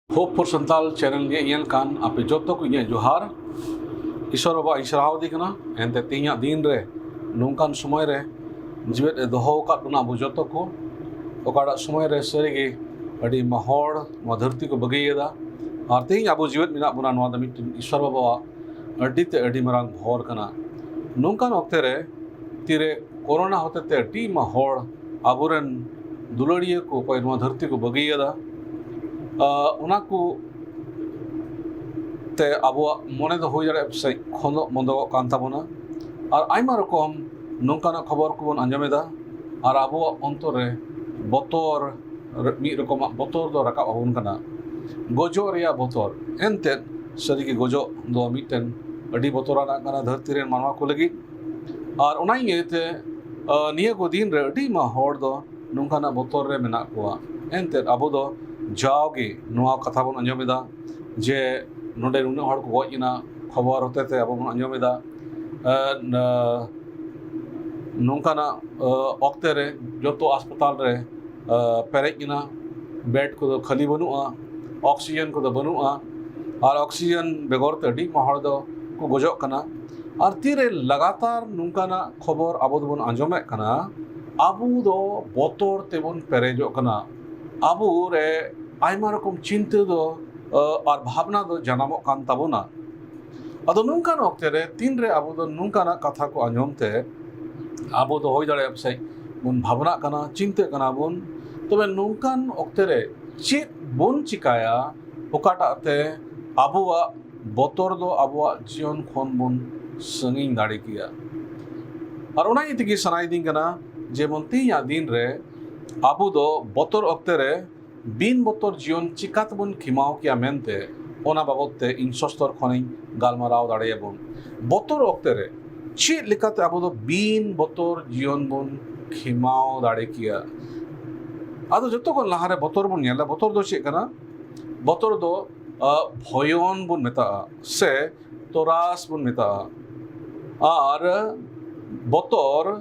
hope for Santal channel गे ᱧᱮᱞ ᱠᱟᱱ ᱟᱯᱮ ᱡᱚᱛᱚ ᱠᱚ ᱤᱧᱟᱹᱜ ᱡᱚᱦᱟᱨ ईश्वर बाबा ᱤᱥᱨᱟᱣ ᱫᱤ ᱠᱟᱱᱟ ᱮᱱᱛᱮ ᱛᱮᱦᱮᱧᱟᱜ ᱫᱤᱱ ᱨᱮ ᱱᱚᱝᱠᱟᱱ ᱥᱚᱢᱚᱭ ᱨᱮ ᱡᱤᱣᱮᱫ ᱮ ᱫᱚᱦᱚ ᱟᱠᱟᱫ ᱵᱚᱱᱟ ᱟᱵᱚ ᱡᱚᱛᱚ ᱠᱚ ᱚᱠᱟᱴᱟᱜ ᱥᱚᱢᱚᱭ ᱨᱮ ᱥᱟᱹᱨᱤᱜᱮ ᱟᱹᱰᱤ ᱦᱚᱲ ᱱᱚᱣᱟ ᱫᱷᱟᱹᱨᱛᱤ ᱠᱚ ᱵᱟᱹᱜᱤᱭᱮᱫᱟ ᱟᱨ ᱛᱮᱦᱮᱧ ᱟᱵᱚ ᱡᱤᱣᱮᱫ ᱢᱮᱱᱟᱜ ᱵᱚᱱᱟ ᱱᱚᱣᱟ ᱫᱚ ᱢᱤᱫᱴᱮᱱ ईश्वर बाबाᱣᱟᱜ ᱟᱹᱰᱤᱛᱮ ᱟᱹᱰᱤ ᱢᱟᱨᱟᱝ ᱵᱷᱚᱨ ᱠᱟᱱᱟ ᱱᱚᱝᱠᱟᱱ ᱚᱠᱛᱮ ᱨᱮ ᱛᱤᱨᱮ ᱠᱳᱨᱳᱱᱟ ᱦᱚᱛᱮᱛᱮ ᱟᱹᱰᱤ ᱦᱚᱲ ᱟᱵᱚᱨᱮᱱ ᱫᱩᱞᱟᱹᱲᱤᱭᱟᱹ ko ᱚᱠᱚᱭ ᱱᱚᱣᱟ ᱫᱷᱟᱹᱨᱛᱤ ᱠᱚ ᱵᱟᱹᱜᱤᱭᱮᱫᱟ ᱚᱱᱟ ᱠᱚ তে আবহাওয়া মনে তো হয়ে দাঁড়ায় সেই খন্দ মন্দক কান তাবনা আর আইমা রকম নৌকানা খবর কোবন আঞ্জামেদা আর আবহাওয়া অন্তরে বতর মিদ রকম বতর দো রাকাব আবন কানা গজো রেয়া বতর এনতে সারিগে গজো দো মিটেন আডি বতরানা কানা ধরতি রেন মানवा को लगी আর ওনাই ইয়েতে নিয়ে কো দিন রে আডি মা হড় দো নৌকানা বতর রে মেনা কোয়া এনতে আবো দো जाओगे नुआ कथा बन अंजमेदा जे नोडे नुना हड़ को गजना खबर होते थे अब अंजमेदा नौकाना अक्ते रे जो अस्पताल रे पेरेजना बेड को खाली बनुआ ऑक्सीजन को बनुआ और ऑक्सीजन बेगर ते अडी हड़ दो को गजो कना और तीरे लगातार नौकाना खबर अब बन अंजमे कना आबू दो बतर तेबन पेरेजो कना आबू रे आयमा रकम चिंता दो और भावना दो जनामो कान ताबोना अदो नौकान अक्ते रे तीन रे आबू दो नौकाना कथा को आंजमते आबू दो होय दाड़े अपसे बुन भावना कना चिंता कना बुन तबे नौकान अक्ते रे चेत बुन चिकाया ओकाटाते आबुआ बतर दो आबुआ जीवन खन बुन संगिन दाड़े किया और ओना इतिगी सनाई दिन कना जेमन तीया दिन रे आबू दो बतर अक्ते रे बिन बतर जीवन चिकात बन खिमाव किया मेनते ओना बाबते इन सस्तर खनिं गालमाराव दाड़ेयाबन बतर अक्ते रे चेद लेकाते आबू दो बिन बतर जीवन बन खिमाव दाड़े किया आदो जतो को लाहारे बतर बन नेला बतर दो चेद कना बतर दो भयन बन मेता से तोरास बन मेता और बतर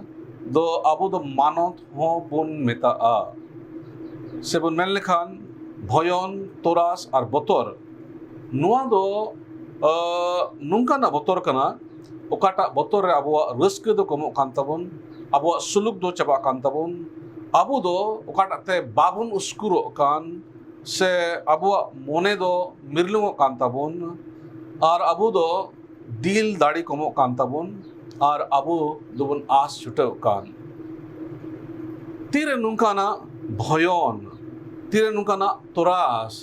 दो आबो दो मानत हो बन मेताआ से बन मेन लेखान भयन तोरास और बतर नुआ दो नुंकाना बतर कना ओकाटा बतर रे आबो रस्क दो कमो कान ताबोन आबो सुलुक दो चबा कान ताबोन आबो दो ओकाटा ते बाबुन उस्कुरो कान से आबो मोने दो मिरलुंगो कान ताबोन और आबो दो दिल दाड़ी कमो कान ताबोन और आबो दोबन आस छुटो कान तीरे नुंकाना भयन तीरे नुंकाना तोरास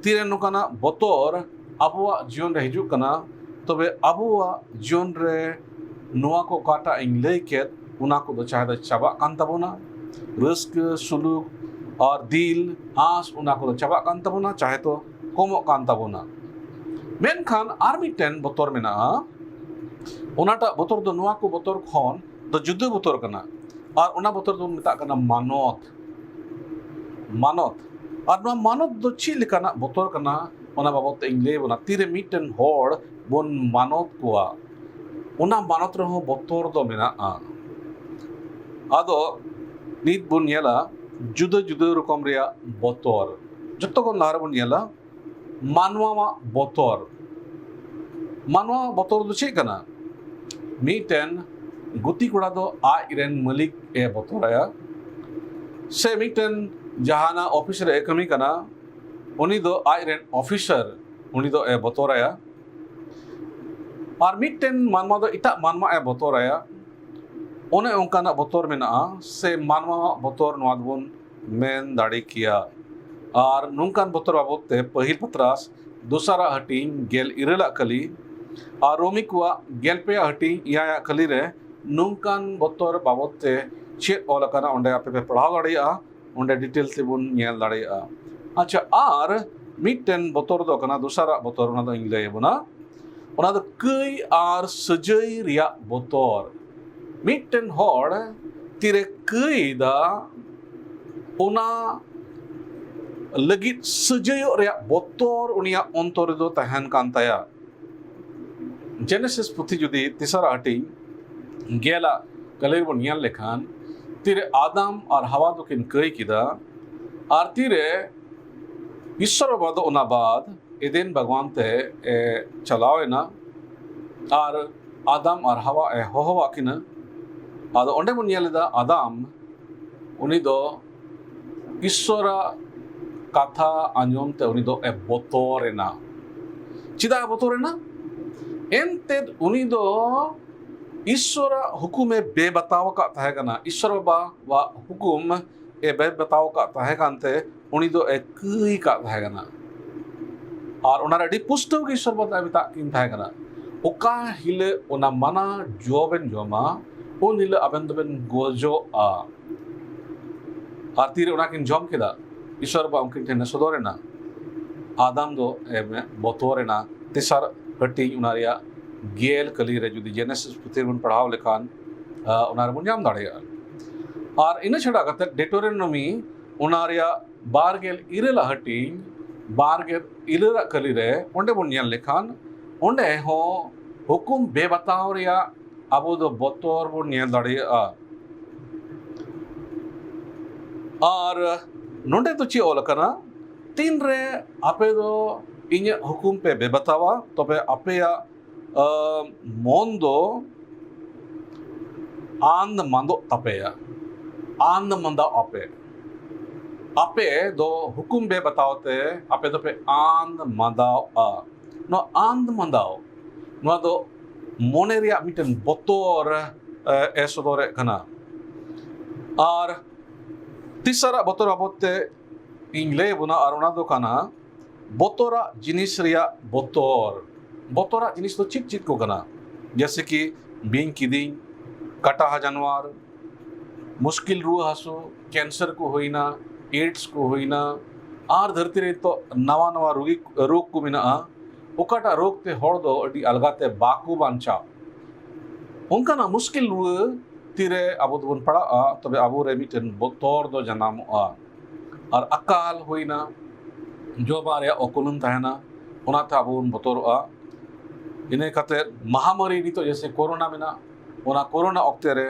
तीरे नुंकाना बतर आबुआ जीवन रे हिजुक कना तबे आबुआ जीवन रे नुआ को काटा इन लई केत उना को दो चाहे चाबा कान ताबोना रस्क सुलुक और दिल आस उना को दो चाबा कान ताबोना चाहे तो कोमो कान ताबोना मेनखान आर मिटेन बतर मेना उनाटा बतर दो नुआ को बतर खन दो जुद्ध बतर कना और उना बतर दो मेता कना मानत मानत और नुआ मानत दो ची लेकाना बतर कना उना बाबत इंग्ले बना तीरे मिटेन होड़ बन मानत कोआ उना मानत रहो बतर दो मेना आदो नीत बन येला जुदा जुदा रकम रिया बतर जत्तो को लार बन येला मानवा बतर दो ची कना मिटेन गुती कोड़ा दो आ इरेन मलिक ए बतराया से मिटेन जहाना ऑफिस रे कमी कना उनी दो आ इरेन ऑफिसर उनी दो ए बतराया और मिटेन मानवा दो इटा मानवा ए बतराया ओने उनकाना बतर मेना से मानवा बतर नवादबन मेन दाड़ी किया और नुंकान बतर बाबते पहिल पत्रास दूसरा हटिंग गेल इरेला कली और रोमिकुआ गेल पे हटिंग या कली रे नुंकान बतर बाबते चेत ओलकाना ओंडे आपे पे पढ़ाव दाड़िया ओंडे डिटेल से बुन नेल दाड़िया अच्छा आर मिटेन बतर दो कना दूसरा बतर उना दो इंग्ले बना उना दो कई आर सजई रिया बतर मिटेन होड़ तिरे कई दा उना लगित सजयो रिया बतर उनिया अंतर दो तहन कांताया जेनेसिस पुथी जुदी तीसरा हटिंग गेला कलेर बन ᱧᱮᱞ लेखान तीरे आदम और हवा दो किन कई किदा और तीरे ईश्वर बाद ओना बाद एदेन भगवान ते चलावे ना और आदम और हवा ए होहवा किन आदो ओंडे बन ᱧᱮᱞ दा आदम उनी दो ईश्वर कथा आंजम ते उनी दो ए बतोरेना चिदा बतोरेना एनते उनी दो ईश्वर हुकुम बे बताव का तहकना ईश्वर बाबा वा हुकुम ए बे बताव का तहकानते उनी दो ए कई का तहकना और उनारे अडी पुष्टव के ईश्वर बता बिता किन तहकना ओका हिले ओना मना जोबेन जोमा उन हिले अबेन दोबेन गोजो आ आरती रे ओना किन जोम केदा ईश्वर बा उनकिन ठेने सदोरेना आदम दो ए बतोरेना तेसर हटी उनारिया गेल कली रे जुदी जेनेसिस पुथी बन पढ़ाव लेखान उनारे बन जाम दाड़िया और इन छड़ा कते डेटोरेनोमी उनारिया बारगेल इरेला हटी बारगेल इरेला कली रे ओंडे बन ᱧᱮᱞ लेखान ओंडे हो हुकुम बे बताव रिया आबो दो बतर बन ᱧᱮᱞ दाड़िया और नोंडे तो ची ओलकना तीन रे आपे दो इन्हें हुकुम पे बे बतावा तबे आपे या मोंदो आंद मंदो तपेया आंद मंदा आपे आपे दो हुकुम बे बताओते आपे दो पे आंद मंदाओ नो आंद मंदाओ नो दो मोने रिया मिटन बतोर ऐसो दोरे कना और तीसरा बतोर आबोते इंग्ले बुना अरुणा दो कना बतोरा जिनिस रिया बतोरा जिनिस तो चिक चिक को कना जैसे कि बिंग किदिंग कटा जानवर मुश्किल रुआ हासो कैंसर को होइना एड्स को होइना आर धरती रे तो नवा नवा रोग को मिना ओकाटा रोग ते होड़ दो अडी अलगाते बाकू बांचा उनका ना मुश्किल रुआ तीरे आबो दोबन पड़ा तबे आबो रे मिटेन बतोर दो जनाम और अकाल होइना जो बारे ओकुलुन तहना उनाते आबो बतोरआ इने खातिर महामारी नितो जैसे कोरोना में ना कोरोना ऑक्टे रे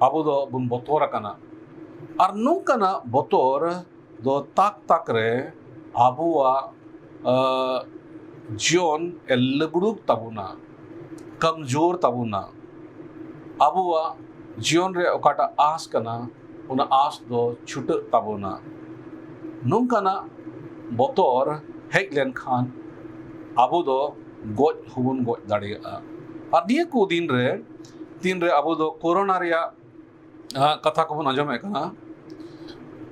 ᱟᱵᱚ ᱫᱚ ᱵᱚᱱ ᱵᱚᱛᱚᱨ ᱟᱠᱟᱱᱟ ᱟᱨ ᱱᱚᱝᱠᱟᱱᱟᱜ ᱵᱚᱛᱚᱨ ᱫᱚ ᱛᱟᱠ ᱨᱮ ᱟᱵᱚᱣᱟᱜ ᱡᱤᱭᱚᱱ ᱞᱟᱹᱵᱲᱩᱜ ᱛᱟᱵᱚᱱᱟ, कमजोर ताबुना आबुआ जीवन रे ओकाटा आस कना उना आस दो छुट ताबुना नोंकाना बतोर हेज लेन खान आबु दो गोज हुबुन गोज दाड़ेगा और निया को दिन रे आबु दो कोरोना रिया कथा को बन आंजम कना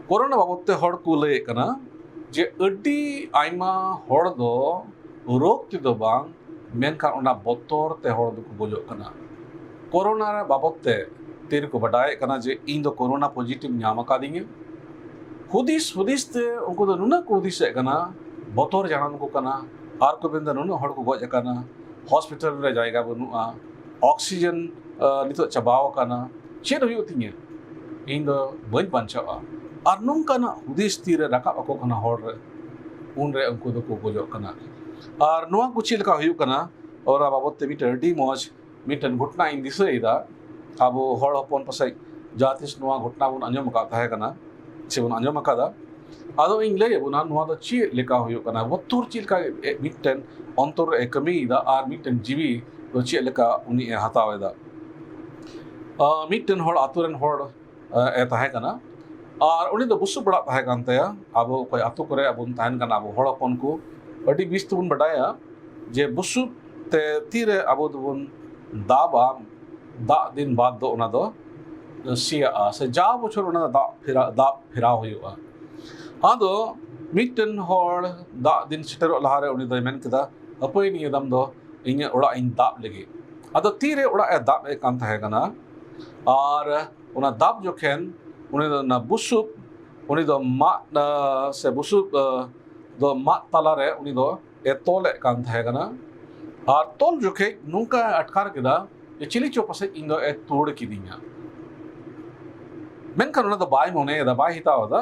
कोरोना बाबते हड़ को लय कना जे अड्डी आइमा हड़ दो रोग ति दो बांग मेनखान उना बतोर ते हड़ दो को गोजो कना कोरोना बाबते तेरे को बडाय कना जे इन दो कोरोना पॉजिटिव ᱧᱟᱢ ᱟᱠᱟᱫᱤᱧᱟ हुदिस ते उनको दो नुना को हुदिस कना बतोर जानान को कना आर को बेंदा नुना हड़ को गोज कना हॉस्पिटल रे जायगा बनुआ ऑक्सीजन नितो चबाव कना चेद हुयु तिᱧᱟ इन दो बन बांचावा आर नोंकाना हुदिस तीरे राकाब अको कना हड़ रे उन रे उनको दो को गोजो कना और नोआ को चेद का हुयु कना और बाबत ते मिटर डी मौज मिटन घटना इन दिसैदा अब हड़ हपन पसै जातिस नोआ घटना बन आंजम का ताहे कना से बन आंजम कादा आदो इन लय बुना नोआ दो ची लेका हुयु कना बतुर चिल का मिटन अंतर ए कमीदा आर मिटन जीवी दो ची लेका उनी ए हतावेदा मिटन हड़ आतुरन हड़ ए ताहे कना और उनी दो बुसु बड़ा ताहे कानतया अब कोई आतु करे अब ताहन कना अब हड़ हपन को अडी बिस तुन बडाया जे बुसु ते तीरे अब दुबन दाबा दा दिन बाद दो उना दो सिया से जा बछर उना दा फिरा हुआ आदो मिटन हड़ दा दिन सेटर लहारे उनी दो मेन केदा अपय नि दम दो इnya ओड़ा इन दाब लगे आदो तीरे ओड़ा ए दाब ए कान थाहे कना और उना दाब जोखेन उनी दो ना बुसुप उनी दो मा से बुसुप दो मा तला रे उनी दो ए तोले कान थाहे कना और तोल जोखे नुका अटकार केदा ये चिली चोपसे इन दो ए तोड़ किदिया मेनखान उना दो बाय मोने दा बाय हितावदा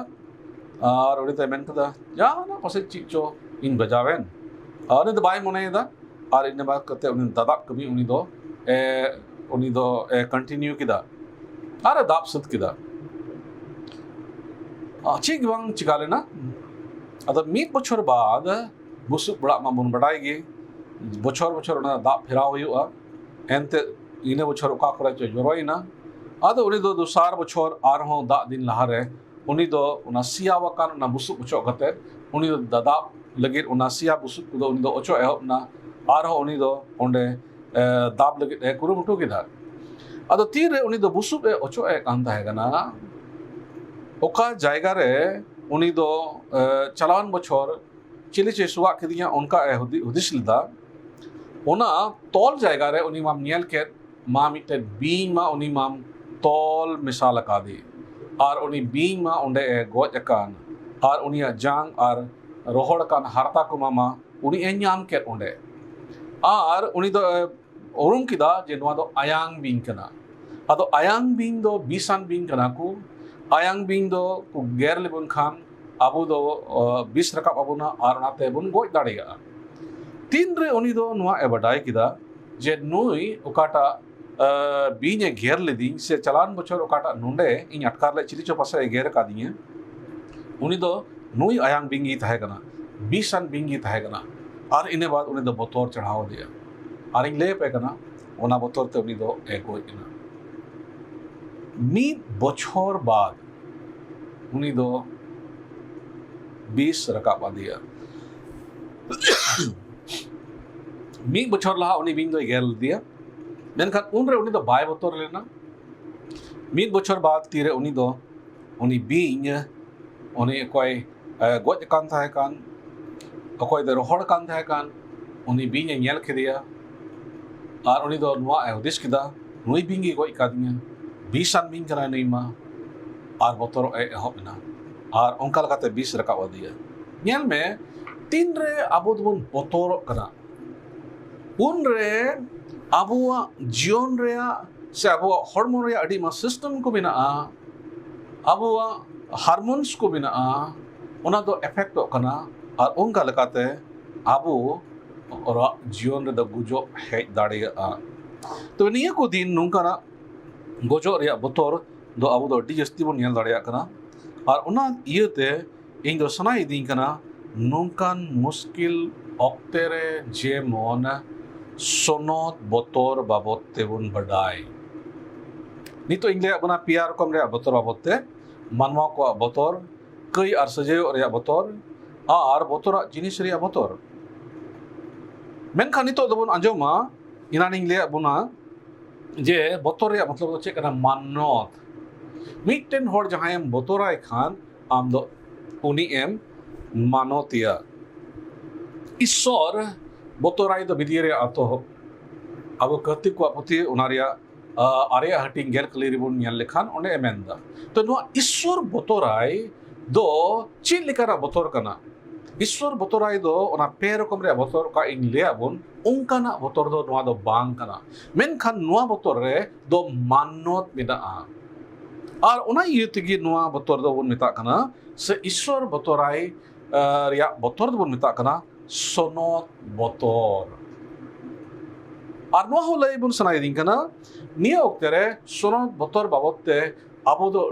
और उनी ते मेन कदा या ना पसे चिचो इन बजावेन और उनी दो बाय मोने दा और इन बात करते उनी दादा कभी उनी दो ए कंटिन्यू किदा अरे दाब सुत किदा चिक बांग चिकाले ना अदा मीत बछर बाद बुसु बड़ा मा बुन बडायगे बछर उना दाब फिराव हुआ एनते इने बछर ओका करे चो जरोइना आदो उनी दो दुसार बछर आर हो दा दिन लहारे उनी दो उना सिया वकान उना बुसु बचो गते उनी दो दादा लगिर उना सिया बुसु को उनी दो ओचो एहबना आर हो उनी दो ओंडे दाब लगिर ए कुरुमुटु किदा आदो तीरे उनी दो बुसु ए ओचो ए कान ताहे कना ओका जायगा रे उनी दो चलावन बछर चिली चे सुवा किदिया उनका ए हुदिस लिदा ओना तोल जायगा रे उनी माम नियल के मा मिटे बीन मा उनी माम तोल मिसाल अकादी और उनी बीन मा उंडे ए गोज अकान और उनी जांग और रोहड़ कान हारता को मामा उनी ए ᱧᱟᱢ के उंडे और उनी दो उरुम किदा जे नोआ दो आयांग बीन कना आदो आयांग बीन दो बीसान बीन कना को आयांग बीन दो को गेर लेबन खान आबो दो बीस रकाब आबोना और नाते बुन गोज दाड़ेगा तीन रे उनी दो नोआ ए बडाय किदा जे नुई ओकाटा बीने घेर लेदी से चलान बछर ओकाटा नुंडे इन अटकार ले चिली चो पासे घेर कादिए उनी दो नुई आयांग बिंगी ताहे कना बीसान बिंगी ताहे कना और इने बाद उनी दो बतौर चढ़ाव दिया और इन ले पे कना ओना बतौर ते उनी दो ए गोज इना मीत बछर बाद उनी दो 20 रकाब दिया मी बछर लहा उनी बिंग दो गेल दिया मेनखान उन रे उनी दो बाय बतौर लेना मीत बछर बाद तीरे उनी दो उनी बिंग उनी कोई गोज कान थाहे कान अकोय दो रोहड़ कान थाहे कान उनी बिंग नेल केदिया और उनी दो नोआ ए हुदिस किदा नुई बिंगी गोज कादिया बीसान बिंग करा नईमा और बतौर ए एहबना और उनका लगाते 20 रकाब दिया नेल में तीन रे आबो दबन बतौर कना उन रे आबुआ जीवन रे से आबुआ हॉर्मोन रे अडी मा सिस्टम को बिना आबुआ हार्मोन्स को बिना उना दो इफेक्ट कना और उनका लगाते आबु और जीवन रे द गुजो हे दाड़ेगा तो निया को दिन नुंका ना gojok reyak botor do abu do adi jasti bon nyel dareyak kana ar ona iyate ᱤᱧ ᱫᱚ ᱥᱟᱱᱟ ᱤᱫᱤᱧ ᱠᱟᱱᱟ ᱱᱚᱝᱠᱟᱱ ᱢᱩᱥᱠᱤᱞ ᱚᱠᱛᱮ ᱨᱮ ᱡᱮᱢᱚᱱ ᱥᱚᱱᱚᱛ ᱵᱚᱛᱚᱨ ᱵᱟᱵᱚᱫ ᱛᱮᱵᱚᱱ ᱵᱟᱰᱟᱭ ᱱᱤᱛᱚᱜ ᱤᱧ ᱞᱟᱹᱭᱟᱜ ᱵᱚᱱᱟ ᱯᱮᱭᱟ ᱨᱚᱠᱚᱢ ᱨᱮᱭᱟᱜ ᱵᱚᱛᱚᱨ ᱵᱟᱵᱚᱫ ᱛᱮ ᱢᱟᱱᱣᱟ ᱠᱚᱣᱟᱜ ᱵᱚᱛᱚᱨ ᱠᱟᱹᱭ ᱟᱨ ᱥᱟᱹᱡᱟᱹᱭᱚᱜ ᱨᱮᱭᱟᱜ ᱵᱚᱛᱚᱨ ᱟᱨ ᱵᱚᱛᱚᱨᱟᱜ ᱡᱤᱱᱤᱥ ᱨᱮᱭᱟᱜ ᱵᱚᱛᱚᱨ ᱢᱮᱱᱠᱷᱟᱱ ᱱᱤᱛᱚᱜ ᱫᱚᱵᱚᱱ ᱟᱸᱡᱚᱢᱟ ᱤᱱᱟᱱᱤᱧ ᱞᱟᱹᱭᱟᱜ ᱵᱚᱱᱟ ᱡᱮ ᱵᱚᱛᱚᱨ ᱨᱮᱭᱟᱜ ᱢᱚᱛᱞᱚᱵ ᱫᱚ ᱪᱮᱫ ᱠᱟᱱᱟ ᱢᱟᱱᱚᱛ ᱢᱤᱫᱴᱮᱱ ᱦᱚᱲ ᱡᱟᱦᱟᱸᱭᱮᱢ ᱵᱚᱛᱚᱨᱟᱭ ᱠᱷᱟᱱ ᱟᱢ ᱫᱚ ᱩᱱᱤ ᱮᱢ ᱢᱟᱱᱚᱛᱤᱭᱟ ᱤᱥᱥᱚᱨ ᱵᱚᱛᱚᱨᱟᱭ ᱫᱚ ᱵᱤᱫᱤᱭᱟᱹ ᱨᱮᱭᱟᱜ ᱟᱛᱚᱦᱚᱵ ᱟᱵᱚ ᱠᱟᱹᱨᱛᱤᱠ ᱠᱚᱣᱟᱜ ᱯᱩᱛᱷᱤ ᱚᱱᱟ ᱨᱮᱭᱟᱜ ᱟᱨᱮᱭᱟᱜ ᱦᱟᱹᱴᱤᱧ ᱜᱮᱞ ᱠᱟᱹᱞᱤ ᱨᱮᱵᱚᱱ ᱧᱮᱞ ᱞᱮᱠᱷᱟᱱ ᱚᱸᱰᱮ ᱢᱮᱱᱫᱟ ᱛᱚ ᱱᱚᱣᱟ ᱤᱥᱥᱚᱨ ᱵᱚᱛᱚᱨᱟᱭ ᱫᱚ ᱪᱮᱫ ᱞᱮᱠᱟᱱᱟᱜ ᱵᱚᱛᱚᱨ ᱠᱟᱱᱟ ᱤᱥᱥᱚᱨ ᱵᱚᱛᱚᱨᱟᱭ ᱫᱚ ᱚᱱᱟ ᱯᱮ ᱨᱚᱠᱚᱢ ᱨᱮᱭᱟᱜ ᱵᱚᱛᱚᱨ ᱚᱠᱟ ᱤᱧ ᱞᱟᱹᱭᱟᱜ ᱵᱚᱱ ᱚᱱᱠᱟᱱᱟᱜ ᱵᱚᱛᱚᱨ ᱫᱚ ᱱᱚᱣᱟ ᱫᱚ ᱵᱟᱝ ᱠᱟᱱᱟ ᱢᱮᱱᱠᱷᱟᱱ ᱱᱚᱣᱟ ᱵᱚᱛᱚᱨ ᱨᱮ ᱫᱚ ᱢᱟᱱᱚᱛ ᱢᱮᱱᱟᱜᱼᱟ ᱟᱨ ᱚᱱᱟ ᱤᱭᱟᱹ ᱛᱮᱜᱮ ᱱᱚᱣᱟ ᱵᱚᱛᱚᱨ ᱫᱚᱵᱚᱱ ᱢᱮᱛᱟᱜ ᱠᱟᱱᱟ ᱥᱮ ᱤᱥᱥᱚᱨ ᱵᱚᱛᱚᱨᱟᱭ ᱨᱮᱭᱟᱜ ᱵᱚᱛᱚᱨ ᱫᱚᱵᱚᱱ ᱢᱮᱛᱟᱜ ᱠᱟᱱᱟ ᱥᱚᱱᱚᱛ ᱵᱚᱛᱚᱨ ᱟᱨ ᱱᱚᱣᱟ ᱦᱚᱸ ᱞᱟᱹᱭ ᱵᱚᱱ ᱥᱟᱱᱟᱭᱮᱫᱤᱧ ᱠᱟᱱᱟ ᱱᱤᱭᱟᱹ ᱚᱠᱛᱮ ᱨᱮ ᱥᱚᱱᱚᱛ ᱵᱚᱛᱚᱨ ᱵᱟᱵᱚᱫ ᱛᱮ ᱟᱵᱚ ᱫᱚ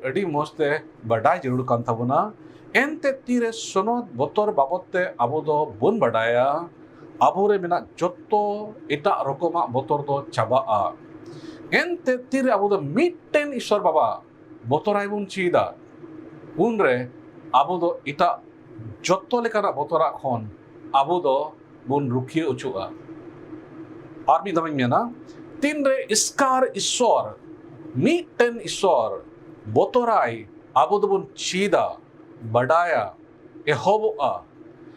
ᱟᱹᱰᱤ ᱢᱚᱸᱡᱽ ᱛᱮ ᱵᱟᱰᱟᱭ ᱡᱟᱹᱨᱩᱲ ᱠᱟᱱ ᱛᱟᱵᱚᱱᱟ ᱮᱱᱛᱮ ᱛᱤᱨᱮ ᱥᱚᱱᱚᱛ ᱵᱚᱛᱚᱨ ᱵᱟᱵᱚᱫ ᱛᱮ ᱟᱵᱚ ᱫᱚ ᱵᱚᱱ ᱵᱟᱰᱟᱭᱟ ᱟᱵᱚᱨᱮ ᱢᱮᱱᱟᱜ ᱡᱚᱛᱚ ᱮᱴᱟᱜ ᱨᱚᱠᱚᱢᱟᱜ ᱵᱚᱛᱚᱨ ᱫᱚ ᱪᱟᱵᱟᱜᱼᱟ ᱮᱱᱛᱮ ᱛᱤᱨᱮ ᱟᱵᱚ ᱫᱚ ᱢᱤᱫᱴᱮᱱ ᱤᱥᱥᱚᱨ ᱵᱟᱵᱟ ᱵᱚᱛᱚᱨᱟᱭ ᱵᱚᱱ ᱪᱮᱫᱟ ᱩᱱᱨᱮ ᱟᱵᱚ ᱫᱚ ᱮᱴᱟᱜ ᱡᱚᱛᱚ ᱞᱮᱠᱟᱱᱟᱜ ᱵᱚᱛᱚᱨᱟᱜ ᱠᱷᱚᱱ ᱟᱵᱚ ᱫᱚ ᱵᱚᱱ ᱨᱩᱠᱷᱤᱭᱟᱹ ᱚᱪᱚᱜᱼᱟ ᱟᱨ ᱢᱤᱫ ᱫᱷᱟᱣᱤᱧ ᱢᱮᱱᱟ ᱛᱤᱱᱨᱮ ᱤᱥᱠᱟᱨ ᱤᱥᱥᱚᱨ ᱢᱤᱫᱴᱮᱱ ᱤᱥᱥᱚᱨ ᱵᱚᱛᱚᱨᱟᱭ ᱟᱵᱚ ᱫᱚᱵᱚᱱ ᱪᱮᱫᱟ ᱵᱟᱰᱟᱭᱟ ᱮᱦᱚᱵᱚᱜᱼᱟ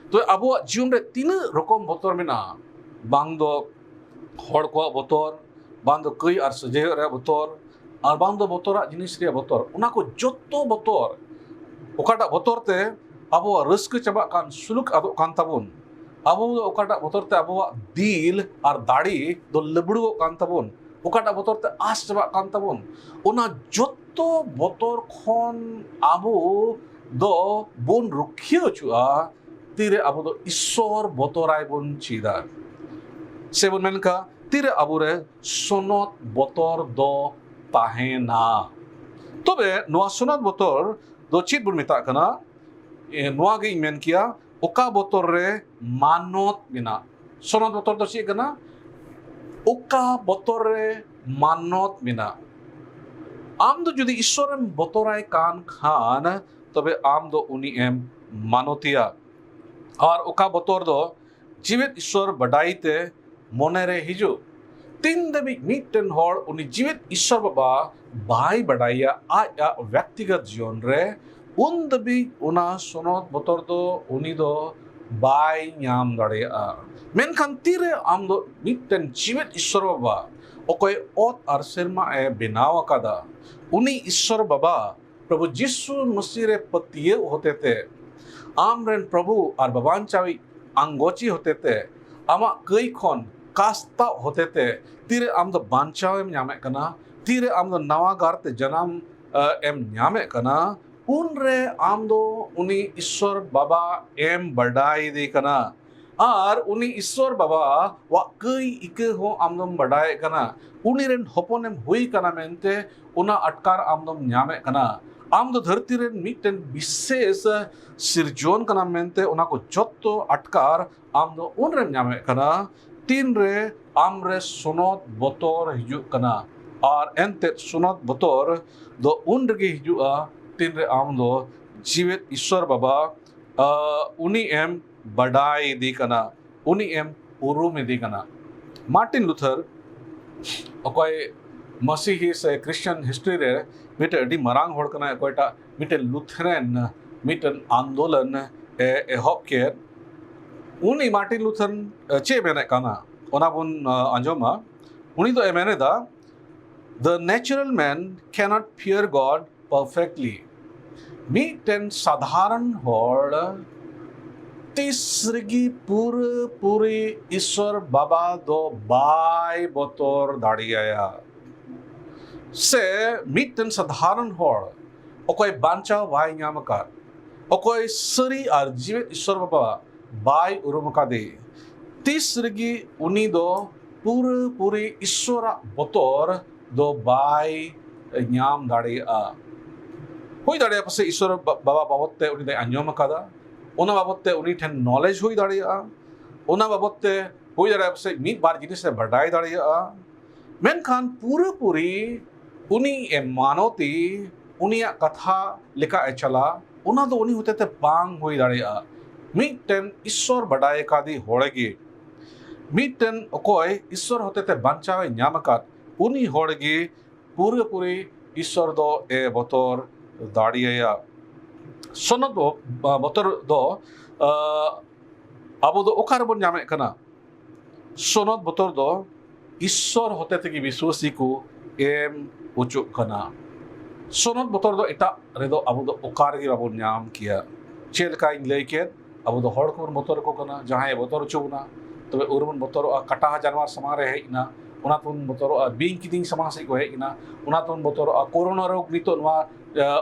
ᱛᱚ ᱟᱵᱚᱣᱟᱜ ᱡᱤᱭᱚᱱ ᱨᱮ ᱛᱤᱱᱟᱹᱜ ᱨᱚᱠᱚᱢ ᱵᱚᱛᱚᱨ ᱢᱮᱱᱟᱜᱼᱟ ᱵᱟᱝ ᱫᱚ ᱦᱚᱲ ᱠᱚᱣᱟᱜ ᱵᱚᱛᱚᱨ ᱵᱟᱝ ᱫᱚ ᱠᱟᱹᱭ ᱟᱨ ᱥᱟᱹᱡᱟᱹᱭᱚᱜ ᱨᱮᱭᱟᱜ ᱵᱚᱛᱚᱨ ᱟᱨ ᱵᱟᱝ ᱫᱚ ᱵᱚᱛᱚᱨᱟᱜ ᱡᱤᱱᱤᱥ ᱨᱮᱭᱟᱜ ᱵᱚᱛᱚᱨ ᱚᱱᱟ ko ᱡᱚᱛᱚ ᱵᱚᱛᱚᱨ ᱚᱠᱟᱴᱟᱜ ᱵᱚᱛᱚᱨ te ᱟᱵᱚᱣᱟᱜ ᱨᱟᱹᱥᱠᱟᱹ ᱪᱟᱵᱟᱜ ᱠᱟᱱ ᱥᱩᱞᱩᱠ ᱟᱫᱚᱜ ᱠᱟᱱ ᱛᱟᱵᱚᱱ ᱟᱵᱚ ᱫᱚ ᱚᱠᱟᱴᱟᱜ ᱵᱚᱛᱚᱨ te ᱟᱵᱚᱣᱟᱜ ᱫᱤᱞ ᱟᱨ ᱫᱟᱲᱮ ᱫᱚ ᱞᱟᱹᱵᱲᱩᱜᱚᱜ ᱠᱟᱱ ᱛᱟᱵᱚᱱ ᱚᱠᱟᱴᱟᱜ ᱵᱚᱛᱚᱨ te ᱟᱥ ᱪᱟᱵᱟᱜ ᱠᱟᱱ ᱛᱟᱵᱚᱱ ᱚᱱᱟ ᱡᱚᱛᱚ ᱵᱚᱛᱚᱨ ᱠᱷᱚᱱ ᱟᱵᱚ ᱫᱚ ᱵᱚᱱ ᱨᱩᱠᱷᱤᱭᱟᱹ ᱚᱪᱚᱜᱼᱟ ᱛᱤᱨᱮ ᱟᱵᱚ ᱫᱚ ᱤᱥᱥᱚᱨ ᱵᱚᱛᱚᱨᱟᱭ ᱵᱚᱱ ᱪᱮᱫᱟ ᱥᱮᱵᱚᱱ ᱢᱮᱱᱠᱟ ᱛᱤᱨᱮ ᱟᱵᱚᱨᱮ ᱥᱚᱱᱚᱛ ᱵᱚᱛᱚᱨ ᱫᱚ ᱛᱟᱦᱮᱱᱟ ᱛᱚᱵᱮ ᱱᱚᱣᱟ ᱥᱚᱱᱚᱛ ᱵᱚᱛᱚᱨ ᱫᱚ ᱪᱮᱫ ᱵᱚᱱ ᱢᱮᱛᱟᱜ ᱠᱟᱱᱟ ᱱᱚᱣᱟ ᱜᱮᱧ ᱢᱮᱱ ᱠᱮᱭᱟ ᱚᱠᱟ ᱵᱚᱛᱚᱨ ᱨᱮ ᱢᱟᱱᱚᱛ ᱢᱮᱱᱟᱜ ᱥᱚᱱᱚᱛ ᱵᱚᱛᱚᱨ ᱫᱚ ᱪᱮᱫ ᱠᱟᱱᱟ ᱚᱠᱟ ᱵᱚᱛᱚᱨ ᱨᱮ ᱢᱟᱱᱚᱛ ᱢᱮᱱᱟᱜ ᱟᱢ ᱫᱚ ᱡᱩᱫᱤ ᱤᱥᱥᱚᱨᱮᱢ ᱵᱚᱛᱚᱨᱟᱭ ᱠᱟᱱ ᱠᱷᱟᱱ ᱛᱚᱵᱮ ᱟᱢ ᱫᱚ ᱩᱱᱤ ᱮᱢ ᱢᱟᱱᱚᱛᱤᱭᱟ ᱟᱨ ᱚᱠᱟ ᱵᱚᱛᱚᱨ ᱫᱚ ᱡᱤᱣᱮᱫ ᱤᱥᱥᱚᱨ ᱵᱟᱰᱟᱭᱛᱮ ᱢᱚᱱᱮᱨᱮ ᱦᱤᱡᱩᱜ ᱛᱤᱱ ᱫᱷᱟᱹᱵᱤᱡ ᱢᱤᱫᱴᱮᱱ ᱦᱚᱲ ᱩᱱᱤ ᱡᱤᱣᱮᱫ ᱤᱥᱥᱚᱨ ᱵᱟᱵᱟ ᱵᱟᱭ ᱵᱟᱰᱟᱭᱟ ᱟᱡᱟᱜ ᱵᱮᱠᱛᱤᱜᱚᱛ ᱡᱤᱭᱚᱱ ᱨᱮ ᱩᱱ ᱫᱷᱟᱹᱵᱤᱡ ᱚᱱᱟ ᱥᱚᱱᱚᱛ ᱵᱚᱛᱚᱨ ᱫᱚ ᱩᱱᱤ ᱫᱚ ᱵᱟᱭ ᱧᱟᱢ ᱫᱟᱲᱮᱭᱟᱜᱼᱟ ᱢᱮᱱᱠᱷᱟन ᱛᱤᱨᱮ ᱟᱢ ᱫᱚ ᱢᱤᱫᱴᱮᱱ ᱡᱤᱣᱮᱫ ᱤᱥᱥᱚᱨ ᱵᱟᱵᱟ ᱚᱠᱚᱭ ᱚᱛ ᱟᱨ ᱥᱮᱨᱢᱟ ᱮ ᱵᱮᱱᱟᱣ ᱟᱠᱟᱫᱟ उनी ईश्वर बाबा प्रभु यीशु मसीह रे पतिये होते थे आमरेन प्रभु और बाबांचावी आंगोची होते थे आमा कई खन कास्ता होते थे तीरे आम दो बांचाव एम न्यामे कना तीरे आम दो नवा गारते जनाम एम न्यामे कना उन रे आम दो उनी ईश्वर बाबा एम बड़ाई दे कना और उनी ईश्वर बाबा वा कई इके हो आमदम बड़ाई कना उनी रेन होपोनेम हुई कना मेनते उना अटकार आमदम न्यामे कना आम दो धरती रेन मिटन विशेष सिरजोन कना मेनते उना को जोत्तो अटकार आम दो उन रेन न्यामे कना तीन रे आम रे सुनोत बतोर हिजु कना और एंते सुनोत बतोर दो उन रेगे हिजुआ तीन रे आम दो जीवित ईश्वर बाबा उनी एम बड़ाई दी कना उनी एम उरुम दी कना मार्टिन लूथर अकोय मसीही से क्रिश्चियन हिस्ट्री रे मिटे अडी मरांग होड़ कना अकोयटा मिटे लूथरन मिटन आंदोलन एहब के उनी मार्टिन लूथर चे मेने कना ओना बुन अंजोमा उनी तो एमेने दा the natural man cannot fear God perfectly mitten साधारण होड़ तीसरी पूरी ईश्वर बाबा दो बाय बतोर दाड़िया से मिटन साधारण होड़ अकोय बांचा बाय ᱧᱟᱢ ᱟᱠᱟᱫ अकोय सरी और जीवित ईश्वर बाबा बाय उरुम आकादे तीसरी उनी दो पूरी ईश्वर बतोर do bai nyam daria hui daria pase Ishwar baba babot te uni dai anjom akada ona babot te uni then knowledge hui daria ona babot te hui daria pase mid bar jinis se badai daria menkan puri uni manoti unia katha leka chala ona do uni hotete bang hui daria mitten Ishwar badai kadi horegi mitten okoi Ishwar hotete banchawe nyam akad uni horegi puri Ishwar do e botor daria sonot do botor do abo do okar bon nyame kana sonot botor do Ishwar hotete ki biswasi ku em ucuk kana sonot botor do eta redo abo do okar gi babon nyam kia chel ka in leiket abo do hor ko botor ko kana jahay botor chuna तबे उर्मन बोतरो कटा जानवर समारे है इना उना तुन बोतरो Bing किदिंग समासे को है इना उना तुन बोतरो कोरोना रोग नितो नवा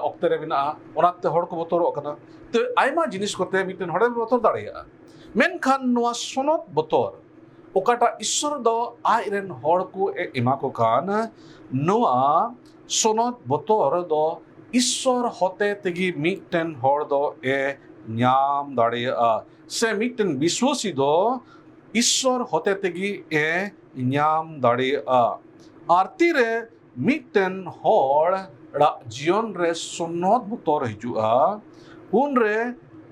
ऑक्टरे बिना उना ते हड़ को बोतरो कना तो आयमा जिनिस कोते मिटन हड़े बोतर दाड़िया मेनखान नवा सोनत बोतर ओकाटा ईश्वर दो आइरेन हड़ को एमा को कान नवा सोनत बोतर दो ईश्वर होते तेगी मिटन हड़ दो ए न्याम दाड़िया से मिटन विश्वासी दो ईश्वर होते तेगी ए न्याम दाड़िया आरती रे मिटन हड़ जीवन रे सुन्नत बोतर हिजुआ उन रे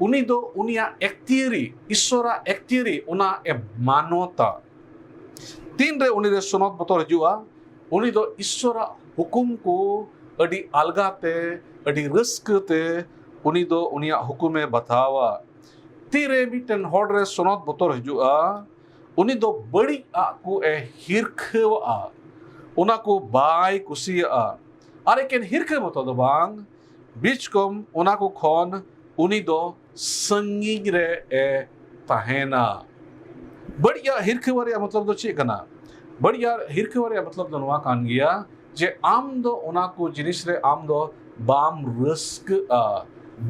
उनी दो उनिया एक्टियरी ईश्वरा एक्टियरी उना ए मानवता तीन रे उनी रे सुन्नत बोतर हिजुआ उनी दो ईश्वरा हुकुम को अडी अलगाते अडी रस्कते उनी दो उनिया हुकुमे बतावा तीरे मिटन हड़ रे सुन्नत बोतर हिजुआ उनी दो बड़ी आकु ए हिरखवा उना को बाय कुसिया अरे केन हिरखे बोतो दो बांग बीच कम उना को खन उनी दो संगीग रे ए ताहेना बढ़िया हिरखे वारिया मतलब दो चे कना बढ़िया हिरखे वारिया मतलब दो नवा कान गया जे आम दो उना को जिनिस रे आम दो बाम रस्क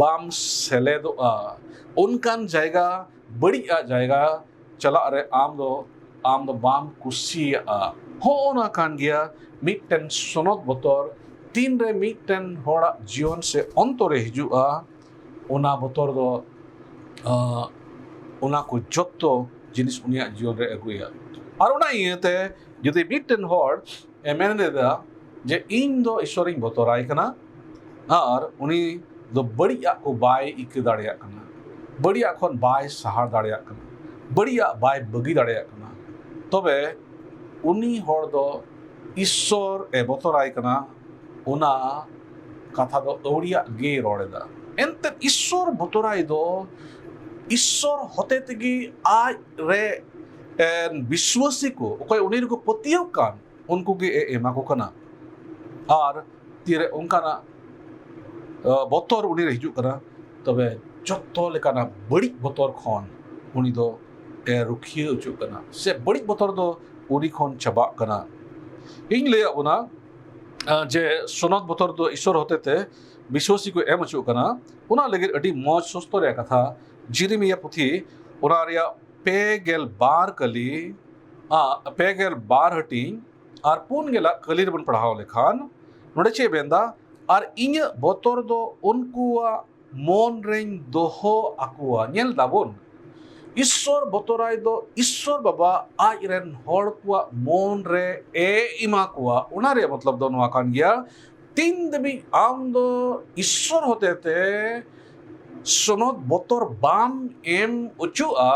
बाम सेले दो उनकान जाएगा बढ़िया जाएगा चला रे आम दो बाम कुसिया हो ना कान गया मिटन सोनत बोतर तीन रे मिटन होड़ा जीवन से अंतरे हिजुआ उना बोतर दो उना को जत्तो जिनिस उनिया जीवन रे अगुया और उना इयते जदि मिटन होड़ एमेन देदा जे इन दो ईश्वरिन बोतराय कना और उनी दो बढ़िया को बाय इक दाड़िया कना बढ़िया खन बाय सहार दाड़िया कना बढ़िया बाय बगी दाड़िया कना तबे उनी होड़ दो ईश्वर ए बोतराय कना उना कथा दो ओडिया गे रोड़ेदा एंते ईश्वर बोतराय दो ईश्वर होते तेगी आज रे विश्वासी को ओकय उनी को पतियो कान उनको गे एमा को कना और तीरे उनकाना बोतर उनी रे हिजु कना तबे जत्तो लेकाना बड़ी बोतर खन उनी दो ए रुखिए उचु कना से बड़ी बोतर दो उनी खन चबा कना इन ले अबना जे सोनत बोतर दो ईश्वर होते थे विश्वासी को एम उचु कना उना लगे अडी मौज सुस्तो रे कथा जिरिमिया पुथी उना रिया पेगेल बार कली पेगेल बार हटी और पुन गेला कलीर बन पढ़ाओ लेखान नोडे चे बेंदा और इन बोतर दो उनकुआ मन रेन दोहो अकुआ नेल दाबोन ईश्वर बोतराय दो ईश्वर बाबा आज रेन हड़ कुआ मन रे ए इमा कुआ उना रे मतलब दो नवा कान गया तीन दबी आम दो ईश्वर होते थे सुनत बोतर बाम एम उचुआ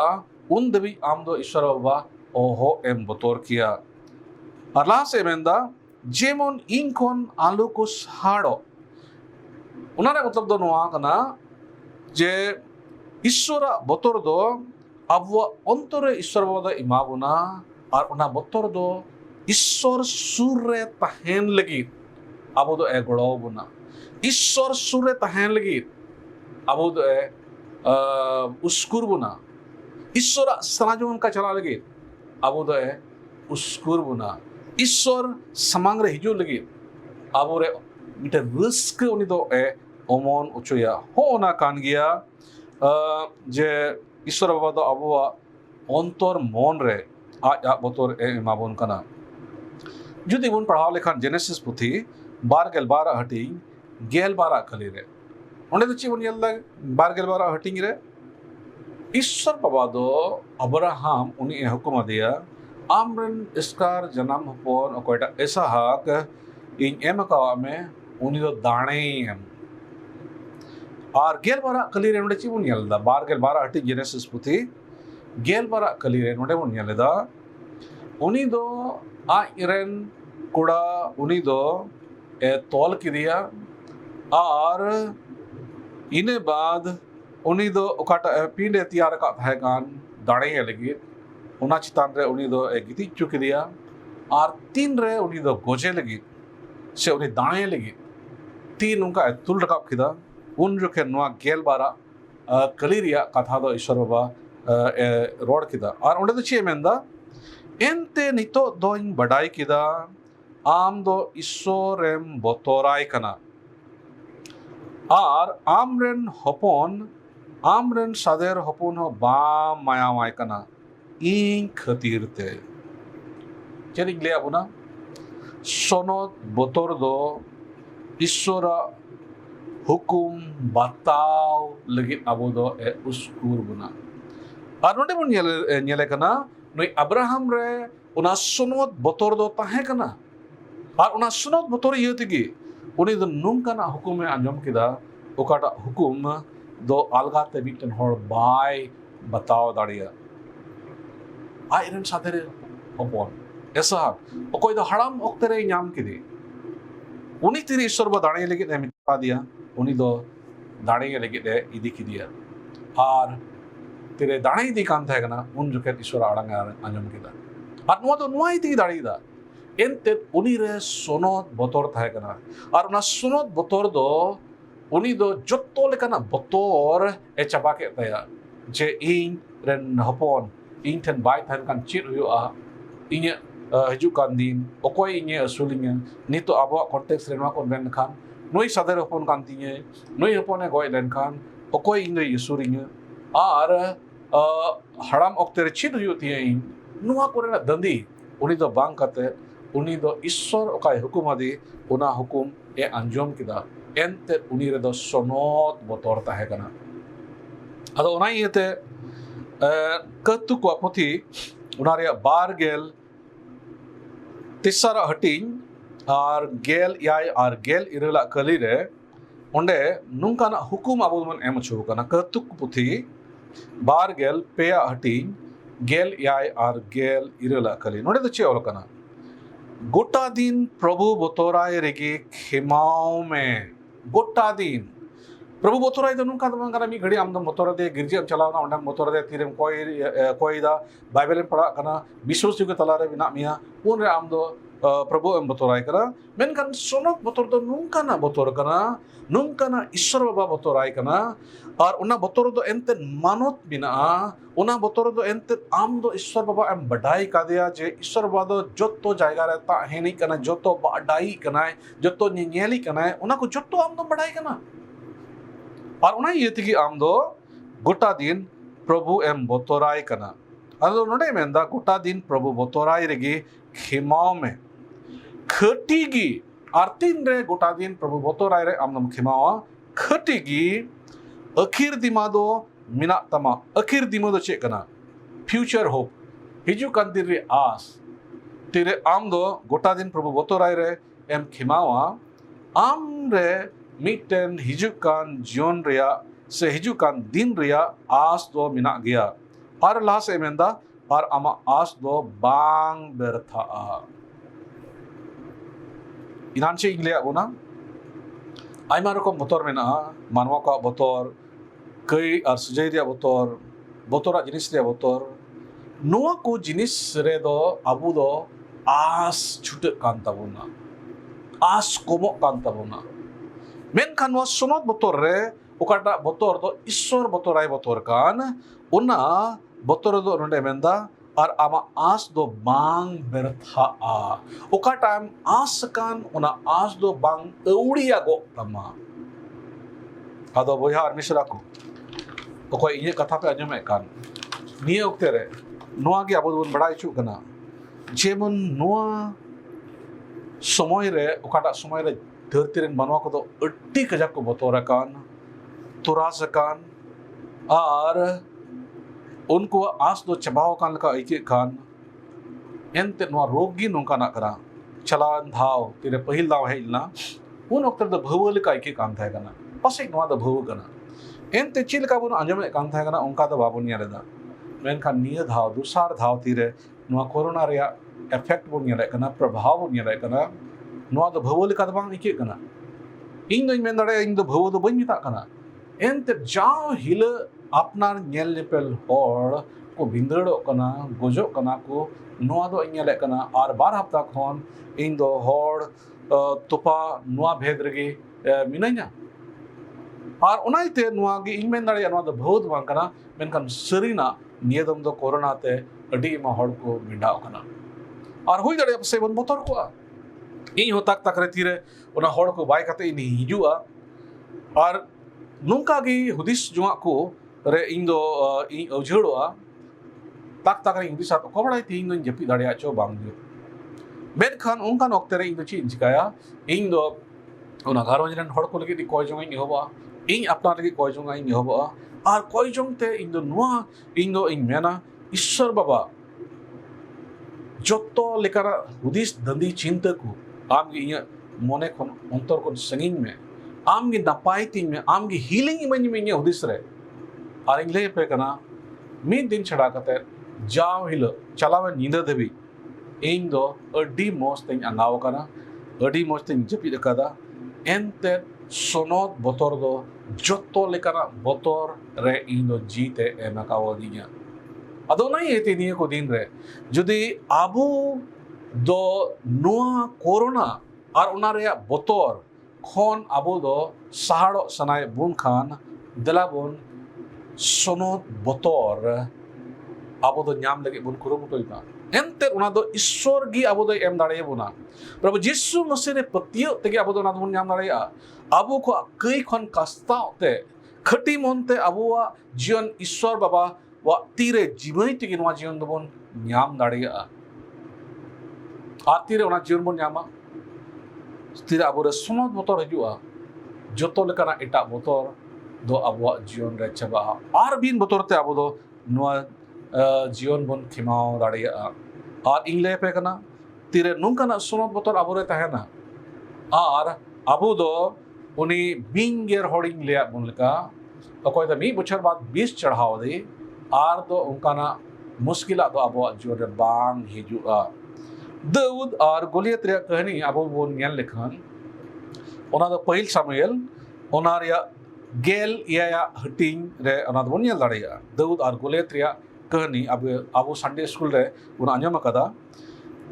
उन दबी आम दो ईश्वर बाबा ओहो एम बोतर किया अल्लाह से मेंदा जेमन इनकोन आलू को साड़ो उनारे मतलब दो नवा कना जे ईश्वर बोतर दो अब अंतरे ईश्वर बाबा इमाबुना और उना बोतर दो ईश्वर सूर्य तहन लगी अब दो ए गड़ो बुना ईश्वर सूर्य तहन लगी अब दो ए उसकुर बुना ईश्वर सनाजुन का चला लगी अब दो ए उसकुर बुना ईश्वर समांग रे हिजु लगी अब रे मिटे रिस्क उनी दो ए ओमन उचुया हो ना कान गया जे ईश्वर बाबा दो अबुआ अंतर मन रे आज बोतर ए माबन कना जुदी बन पढ़ाव लेखान जेनेसिस पुथी बारगेल बारा हटिंग गेल बारा खली रे ओंडे तो ची बन येल बारगेल बारा हटिंग रे ईश्वर बाबा दो अब्राहम उनी हुकुम दिया आमरन इसकार जन्म हपोन ओकोटा इसहाक इन एम का में उनी दो दाणे एम और गेल बारा खली रे ओंडे ची बन येल दा बारगेल बारा हटिंग जेनेसिस पुथी गेल बारा खली रे ओंडे बन येल दा उनी दो आ इरेन कुड़ा उनी दो तोल किदिया और इने बाद उनी दो ओकाटा पिंडे तैयार का थायकान दाड़े लगी उना चितान रे उनी दो गिति चुकिदिया और तीन रे उनी दो गोजे लगी से उनी दाड़े लगी तीन उनका तुल रकाब किदा उन जो के नवा गेल बारा कलिरिया कथा दो ईश्वर बाबा रोड किदा और उंडे दो चे मेंदा एंते नितो दोइन बड़ाई किदा आम दो ईश्वरेम बोतोराय कना और आमरेन हपोन आमरेन सादेर हपोन हो बाम मायावाय कना इन खतीर ते चेरिक ले अबुना सोनोत बोतोर दो ईश्वरा हुकुम बताव लगित अबो दो उसकुर बुना और नोटे बुन येले कना नई अब्राहम रे उना सुनोत बोतोर दो ताहे कना और उना सुनोत बोतोर ये तिगी उनी दो नुंकाना हुकुम में अंजम किदा ओकाटा हुकुम दो अलगाते बीटन होड़ बाय बताओ दाड़िया आयरन साथेरे हपोन ऐसा ओकोई दो हड़ाम ओक्तेरे न्याम किदी उनी तिरी ईश्वर बा दाड़े लगे ने मिटा दिया उनी दो दाड़े लगे ने इदी किदिया और तेरे दाणे दी काम था कना उन जो के ईश्वर आड़ंग अंजम किदा और नुआ तो नुआ इदी दाड़ी दा एंते उनी रे सोनोत बोतोर था कना और उना सोनोत बोतोर दो उनी दो जत्तो लेकना बोतोर ए चबा के तया जे इन रेन हपोन इन ठन बाय थान कान चिट हुआ इने हजू कान दिन ओकोय इने असुलिंगे नितो आबो कॉन्टेक्स्ट रेनवा को बेन खान नोई सादर हपोन कान तिये नोई हपोने गोय लेन खान ओकोय इन रे यसुरिंगे और हड़ाम ओक्तेरे चिट हुती है इन नुआ कोरेना दंदी उनी दो बांग कते उनी दो ईश्वर ओकाय हुकुम आदि उना हुकुम ए अंजम किदा एंते उनी रे दो सोनोत बोतोर ताहे कना अदो उना येते कतु को पुथी उना रे बारगेल तिसरा हटिंग और गेल याय और गेल इरला कली रे ओंडे नुंकाना हुकुम आबोदमन एम छु कना कतु पुथी बारगेल पेया हटिंग गेल याय और गेल इरला कली नोडे दो चे ओलकना गोटा दिन प्रभु बोतोराय रेगे खिमाओ में गोटा दिन प्रभु बोतोराय दो नुका दो मंगरा मी घड़ी आमदम बोतोरा दे गिरजे चलावना ओंडम बोतोरा दे तीरेम कोई दा बाइबल में पढ़ा कना विश्वास युग तलारे बिना मिया उन रे आम दो प्रभु एम बोतोराय करा मेनखान सोनोत बोतोर दो नुका ना बोतोर कना नुका ना ईश्वर बाबा बोतोराय कना और उना बोतोर दो एंते मानोत बिना उना बोतोर दो एंते आम दो ईश्वर बाबा एम बढ़ाई का दिया जे ईश्वर बाबा दो जोतो जायगा रहता है नहीं कना जोतो बढ़ाई कना है जोतो नियली कना है उना को जोतो आम दो बढ़ाई कना और उना ये थी कि आम दो गोटा दिन प्रभु एम बोतोराय कना अदो नोडे मेंदा गोटा दिन प्रभु बोतोराय रेगी खिमाओ में खटीगी आरतीन रे गोटा दिन प्रभु बोतोराय रे आमदम खिमावा खटीगी अखिर दिमा दो मिना तमा अखिर दिमा दो चेक कना फ्यूचर होप हिजू कान दिन रे आस तेरे आम दो गोटा दिन प्रभु बोतोराय रे एम खिमावा आम रे मिटन हिजू कान जीवन रिया से हिजू कान दिन रिया आस दो मिना गया और लास एमेंदा और आमा आस दो बांग बेरथा इनान से इंग्लिया बोना आयमा रकम बोतोर मेना मानवा का बोतोर कई और सुजय रिया बोतोर बोतोरा जिनिस रिया बोतोर नोआ को जिनिस रे दो अबु दो आस छुटे कान ताबुना आस कोमो कान ताबुना मेन खान वा सोनोत बोतोर रे ओकाटा बोतोर दो ईश्वर बोतोराय बोतोर कान उना बोतोर दो नोंडे मेंदा और आमा आस दो बांग बेरथा ओका टाइम आस कान उना आस दो बांग एउड़िया गो तमा आदो बोया और मिश्रा को ओको इये कथा पे अंजमे कान निये ओक्ते रे नोआ गे आबो बन बड़ा इचु कना जेमन नोआ समय रे ओकाटा समय रे धरती रेन मानवा को तो अड्डी कजाक को बतौर कान तुरास कान और उनको आस दो चबाव कान का ऐके कान एनते नवा रोगी नोंका ना करा चलान धाव तेरे पहिल दाव हेलना उन वक्त द भवल का ऐके कान था कना पासे नवा द भव कना एनते चिल का बुन अंजम कान था कना उनका द बाबुन यालेदा मेनखान निय धाव दुसार धाव तीरे नवा कोरोना रिया इफेक्ट बुन याले कना प्रभाव बुन याले कना नवा द भवल का बांग ऐके कना इन दोई मेन दाड़े इन द भव द बइन मिता कना एनते जाव हिल अपनार नेल नेपेल होड़ को बिंदड़ो कना गोजो कना को नवा दो इन्या लेकना और बार हफ्ता खन इन दो होड़ तुपा नवा भेद रगे मिनाइना और उनाइते नवा गे इन मेन दाड़े नवा द बहुत बांग कना मेनखान सरीना नियदम दो कोरोना ते अडी मा होड़ को मिंडाव कना और हुई दाड़े से बन बोतर को इन होताक तक रे तीरे उना होड़ को बाय कते इन हिजुआ और नुंका गे हुदिस जुआ को रे इन दो इन अवझड़ोआ ताक ताक रे इंग्लिश को बड़ाई तीन दिन जपी दाड़िया चो बांग दियो मेनखान उनकान ओक्ते रे इन दो चीज चिकाया इन दो उना घारों जन हड़ को लगे कोय जोंग इन होबा इन अपना लगे कोय जोंग इन होबा और कोय जोंग ते इन दो नुआ इन दो इन मेना ईश्वर बाबा जोतो लेकर हुदिस दंदी चिंता को आम गे इन मोने खन अंतर को संगिन में आम गे नपाय तीन में आम गे हीलिंग इमन में हुदिस रे और इन ले पे कना मीन दिन छड़ा कते जाव हिल चलावे नींद देवी इन दो अड्डी मोस्त अंगाव कना अड्डी मोस्त जपी कदा एनते सोनोत बोतर दो जोतो लेकना बोतर रे इन दो जीते एमकाव दिया अदो नहीं हेते निये को दिन रे जुदी आबू दो नुआ कोरोना और उना रे बोतर खन आबू दो सहाड़ो सनाय बुन खान दला बुन सोनोत बोतर आबो दो ᱧᱟᱢ लगे बुन कुरुमुटोइबा एनते उना दो ईश्वर गी आबो दो एम दाड़े बुना प्रभु यीशु मसीह रे पतियो तेगे आबो दो ना बुन ᱧाम दाड़ेया आबो को कई खन कास्ताते खटी मनते आबोवा जीवन ईश्वर बाबा वा तीरे जीवई तेगे नवा जीवन दो बुन ᱧाम दाड़ेया आ तीरे उना जीवन बुन ᱧामा तीरे आबो रे समत बोतर हजुआ जोतो लेकाना एटा बोतर दो आबोवा जीवन रे चबा आर बिन बोतरते आबो दो नवा जीवन बन खिमाव दाड़िया और इंग्ले पे कना तीरे नुंकाना सुनत बोतर आबो रे तहना और आबो दो उनी बिंगेर होड़िंग ले बुन लेका अकोय द मी बछर बाद 20 चढ़ाव दे और दो उनकाना मुश्किला दो आबो जीवन रे बांग हिजुआ दाऊद और गोलियत रे कहानी आबो बोन नेल लेखन ओना दो पहिल सामुएल ओना रे गेल या हटिंग रे ओना दो नेल दाड़िया दाऊद और गोलियत रे कहानी अब संडे स्कूल रे उन आंजम कदा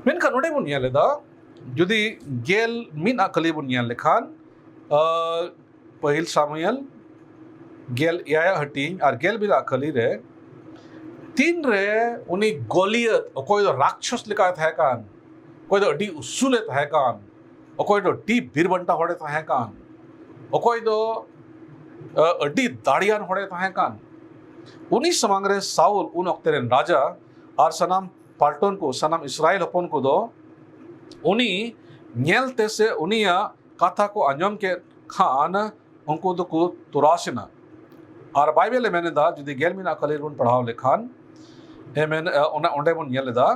मेनखान नोडे बुन नेलेदा जुदी गेल मिन अकली बुन नेल लेखान पहिल सामुएल गेल या हटिंग और गेल बिला अकली रे तीन रे उनी गोलियत अकोय दो राक्षस लेका था कान कोई दो अडी उसूले था कान अकोय दो डी बीरबंटा होड़े था कान अकोय दो अडी दाड़ियान होड़े था कान उनी समांग रे साउल उन अक्तेरेन राजा और सनाम पाल्टोन को सनाम इस्राएल हपन को दो उनी नेलते से उनिया कथा को अंजम के खान उनको दो को तुराशना और बाइबल मैंने दा जुदी गेल मिना कलेर बुन पढ़ाव लेखान ए मैंने ओना ओंडे बुन नेल दा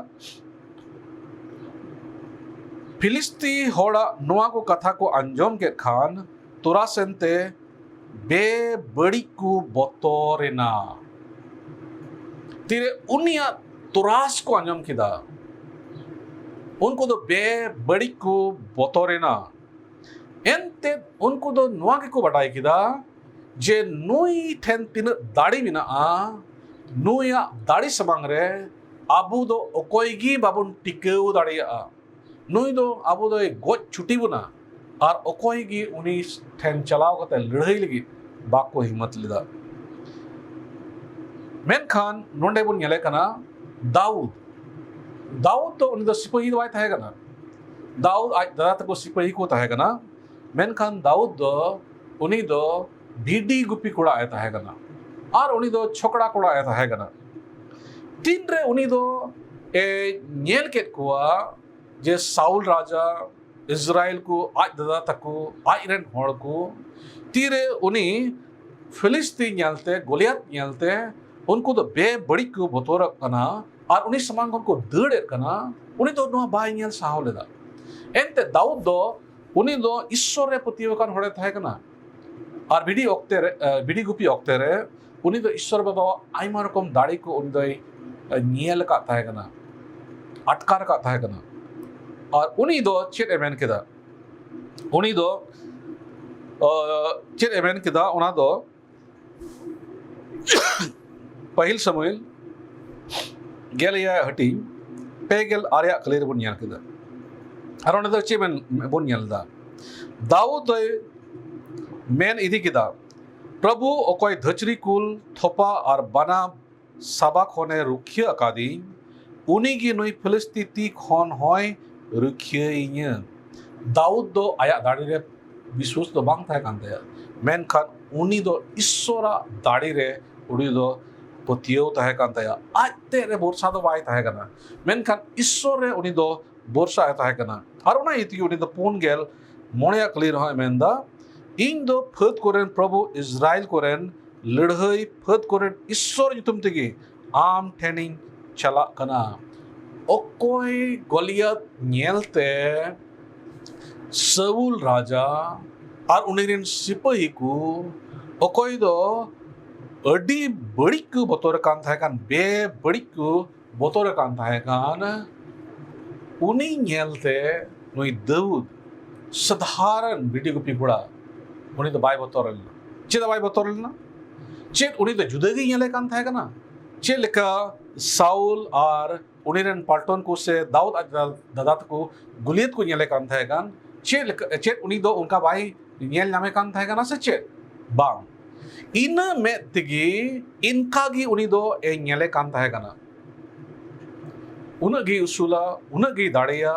फिलिस्ती होड़ा नुआ को कथा को अंजम के खान तुरासेंते बे बड़ी को बोतोरेना तीरे उनिया तुरास को अंजम किदा उनको दो बे बड़ी को बोतोरेना एनते उनको दो नुआ के को बटाई किदा जे नुई ठेन तीन दाड़ी मिना नुया दाड़ी समांग रे आबू दो ओकोयगी बाबुन टिकेउ दाड़िया नुई दो आबू दो गोज छुटी बुना और ओकोयगी उनी ठेन चलाव कते लड़ाई लगी बाको हिम्मत लिदा मेनखान नोंडे बुन नेले कना दाऊद तो उनी दो सिपाही दवाई था कना दाऊद आज दादा तको सिपाही को था कना मेनखान दाऊद दो उनी दो भिडी गुपी कोड़ा आया था कना और उनी दो छोकड़ा कोड़ा आया था कना तीन रे उनी दो ए नेल के कुआ जे साउल राजा इजराइल को आज दादा तको आज रेन हॉड़ को तीरे उन्हीं फिलिस्तीन न्यालते गोलियत न्यालते उनको तो बे बड़ी को बतौर कना और उन्हीं समान उनको दर्द कना उन्हीं तो नो बाई न्याल साहो लेदा एंते दाऊद दो उन्हीं दो ईश्वर रे पतियो कान होड़े थाहे कना और बिडी गुपी ऑक्टे रे उन्हीं दो ईश्वर बाबा आयमा रकम दाड़ी को उन्हीं दो न्याल का थाहे कना अटकार का थाहे कना और उन्हीं दो चेट एमेन केदा उन्हीं दो चेट एमेन केदा उना दो पहिल समूएल गेलिया हटी पेगेल आर्या कलेर बुन न्याल केदा और उन्हें दो चेमेन बुन न्याल दा दाऊद मेन इदी केदा प्रभु ओकोय धचरी कुल थोपा और बना सबा खोने रुखिया अकादी उनी गी नुई फिलिस्तीती खोन होय रुखिया इन्या दाऊद दो आया दाड़ी रे विश्वास दो बांग थाय कांते मेन खान उनी दो ईश्वरा दाड़ी रे उड़ी दो पतियो थाय कांते आज तेरे बोरसा दो वाई थाय कना मेन खान ईश्वर रे उनी दो बोरसा थाय कना और उना इति उनी दो पून गेल मोणया क्लियर होय मेंदा इन दो फत कोरेन प्रभु इजराइल कोरेन लड़हई फत कोरेन ईश्वर युतुम तेगे आम ठेनिंग चला कना ओकोय गोलियत न्येलते सऊल राजा और उन्हें सिपाही को ओकोय दो अडी बड़ी को बतौर कान था कान बे बड़ी को बतौर कान था कान उन्हीं न्येलते नुई दाऊद साधारण बिडी को पिपुड़ा उन्हीं तो बाय बतौरलना चेद बाय बतौरलना चेद उन्हीं तो जुदगी न्येले कान था कना चेद लेका साउल और उन्हीं पाल्टोन को से दाऊद दादात को गुलियत को न्येले कान था कान चेद उन्हीं दो उनका बाय न्यल नामे कान था कना से चेद बांग इन में तिगी इनका गी उन्हीं दो ए न्येले कान था कना उनगी उसूला उनगी दाड़िया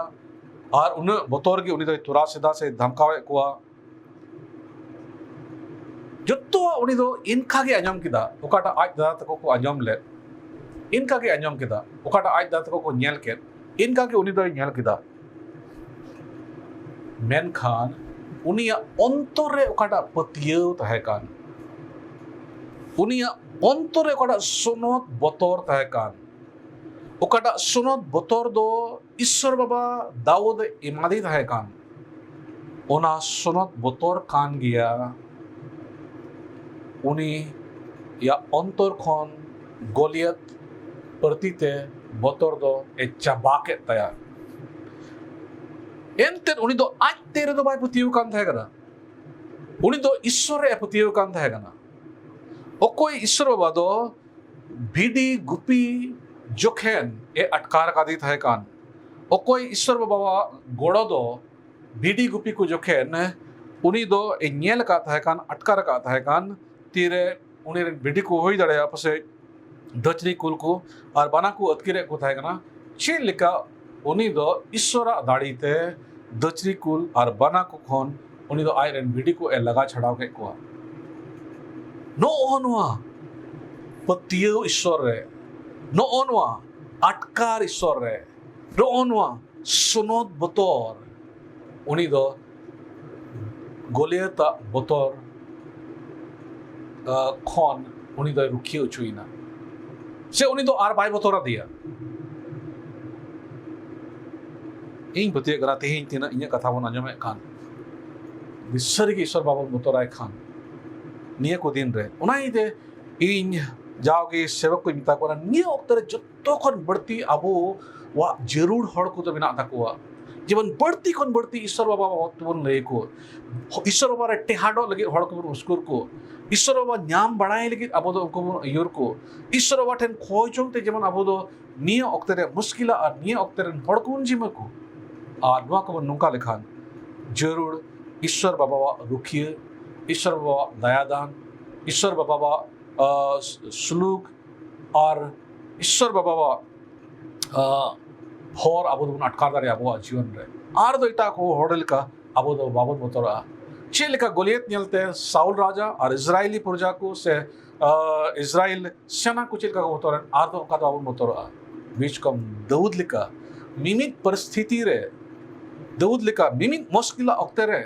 और उन बतौर की उन्हीं दो तुरा सीधा से धमकावे कुआ जत्तो उन्हीं दो इनका के अंजम किदा उकाटा आज दादा तको को अंजम ले इनका के अंजम किदा उकाटा आज दादा तको को न्यल के इनका के उन्हीं दो न्यल किदा मेन खान उनिया अंतरे उकाटा पतियो तहे कान उनिया अंतरे उकाटा सुनोत बतौर तहे कान उकाटा सुनोत बतौर दो ईश्वर बाबा दाऊद इमादी तहे कान ओना सुनोत बतौर कान गिया उनी या अंतर खन गोलियत प्रतीते बतौर दो ए चाबाके तया एंते उनी दो आज तेरे दो बाय पतियो कान था कना उनी दो ईश्वर रे पतियो कान था कना ओकोय ईश्वर बाबा दो भिडी गुपी जोखेन ए अटकार का दी था कान ओकोय ईश्वर बाबा गोड़ो दो भिडी गुपी को जोखेन उनी दो ए न्यल का था कान अटकार का था कान तीरे उन्हें भिडी को होई दड़े आपसे दचरी कुल को और बना को अतकिरे को था कना चे लिका उनी दो ईश्वरा दाड़ी ते दचरी कुल और बना को खोन उनी दो आयरन भिडी को ए लगा छड़ाव के को नो ओनवा पतियो ईश्वर रे नो ओनवा अटकार ईश्वर रे नो ओनवा सुनोत बतौर उनी दो गोलियता बतौर खन उनी दो रुखियो चुईना से उनी दो आर बाय बतौरा दिया इन बतिया करा तेहिं तिना इnya कथा बन अंजमे खान विश्वर की ईश्वर बाबा बतौराय खान निया को दिन रे उनाई दे इन जाओगे सेवक को मिता कोना निया ओक्तरे जत्तो खन बढ़ती अबो वा जरूर हड़ को तो बिना तकवा जीवन बढ़ती खन बढ़ती ईश्वर बाबा बतबन ले को ईश्वर बाबा रे टेहाडो लगे हड़ को उसकुर को ईश्वर बाबा न्याम बढ़ाए लगे अब दो उनको यूर को ईश्वर बाबा ठेन खोय चोंगते जेमन अब दो निया ओक्तरे मुश्किला और निया ओक्तरे हड़ को जिम को और नुआ को नुका लिखान जरूर ईश्वर बाबा रुखिए ईश्वर बाबा दयादान ईश्वर बाबा सुलूक और ईश्वर बाबा हर अब अटकार दारे अब जीवन रे आर दो इटा को हड़ल का अब दो बाबन बतौरा चेलिका गोलियत नियलते साउल राजा और इजराइली प्रजा को से इजराइल सेना को चेलिका को बतौरन आर दो का बाबन बतौरा बीच कम दाऊद लिका मिमित परिस्थिति रे दाऊद लेका मिमित मुश्किल ऑक्ते रे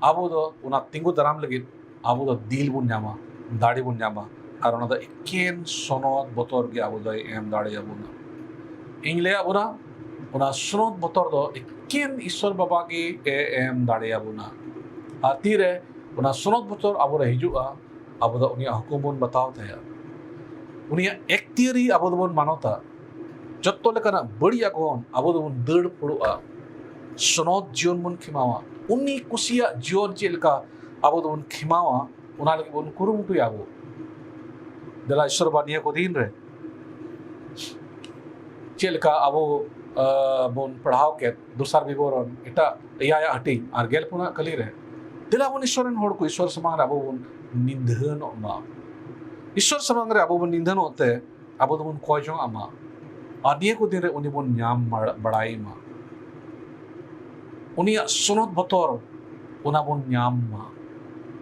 आबो दो उना तिंगु दाराम लगित आबो दो दिल बुन ᱧᱟᱢᱟ दाड़ी बुन ᱧᱟᱢᱟ और उना दो एकेन सनद बतर गे आबो दो एम दाड़ी आबोना ᱤᱧ ᱞᱟᱹᱭᱟ ᱵᱚᱱᱟ ᱚᱱᱟ ᱥᱩᱱᱚᱛ ᱵᱚᱛᱚᱨ ᱫᱚ ᱮᱠᱮᱱ ᱤᱥᱥᱚᱨ ᱵᱟᱵᱟ ᱜᱮ ᱮᱢ ᱫᱟᱲᱮᱭᱟᱵᱚᱱᱟ ᱟᱨ ᱛᱤᱨᱮ ᱚᱱᱟ ᱥᱩᱱᱚᱛ ᱵᱚᱛᱚᱨ ᱟᱵᱚ ᱨᱮ ᱦᱤᱡᱩᱜᱼᱟ ᱟᱵᱚ ᱫᱚ ᱩᱱᱤᱭᱟᱜ ᱦᱩᱠᱩᱢ ᱵᱚᱱ ᱵᱟᱛᱟᱣ ᱛᱟᱭᱟ ᱩᱱᱤᱭᱟᱜ ᱮᱠᱛᱤᱭᱟᱹᱨᱤ ᱟᱵᱚ ᱫᱚᱵᱚᱱ ᱢᱟᱱᱚᱛᱟ ᱡᱚᱛᱚ ᱞᱮᱠᱟᱱᱟᱜ ᱵᱟᱹᱲᱤᱡᱟᱜ ᱠᱷᱚᱱ ᱟᱵᱚ ᱫᱚᱵᱚᱱ ᱫᱟᱹᱲ ᱯᱷᱩᱲᱩᱜᱼᱟ ᱥᱩᱱᱚᱛ ᱡᱤᱭᱚᱱ ᱵᱚᱱ ᱠᱷᱮᱢᱟᱣᱟ ᱩᱱᱤ ᱠᱩᱥᱤᱭᱟᱜ ᱡᱤᱭᱚᱱ ᱪᱮᱫ ᱞᱮᱠᱟ ᱟᱵᱚ ᱫᱚᱵᱚᱱ ᱠᱷᱮᱢᱟᱣᱟ ᱚᱱᱟ ᱞᱟᱹᱜᱤᱫ ᱵᱚᱱ ᱠᱩᱨᱩᱢᱩᱴᱩᱭᱟ ᱟᱵᱚ ᱫᱮᱞᱟ ᱤᱥᱥᱚᱨ ᱵᱟ ᱱᱤᱭᱟᱹ ᱠᱚ ᱫᱤᱱ ᱨᱮ चेक अब बन पढ़ाव के दोसर विवरण एट एया हटिंग और गेलपुना कली रे दिला बन ईश्वर को ईश्वर समांग अब बन निंदन ईश्वर समांग अब बन निंदन अब बन कयजों और निये को दिन रे उनी बन नाम बड़ाईमा उनिया सुनत बतर उना बन नाम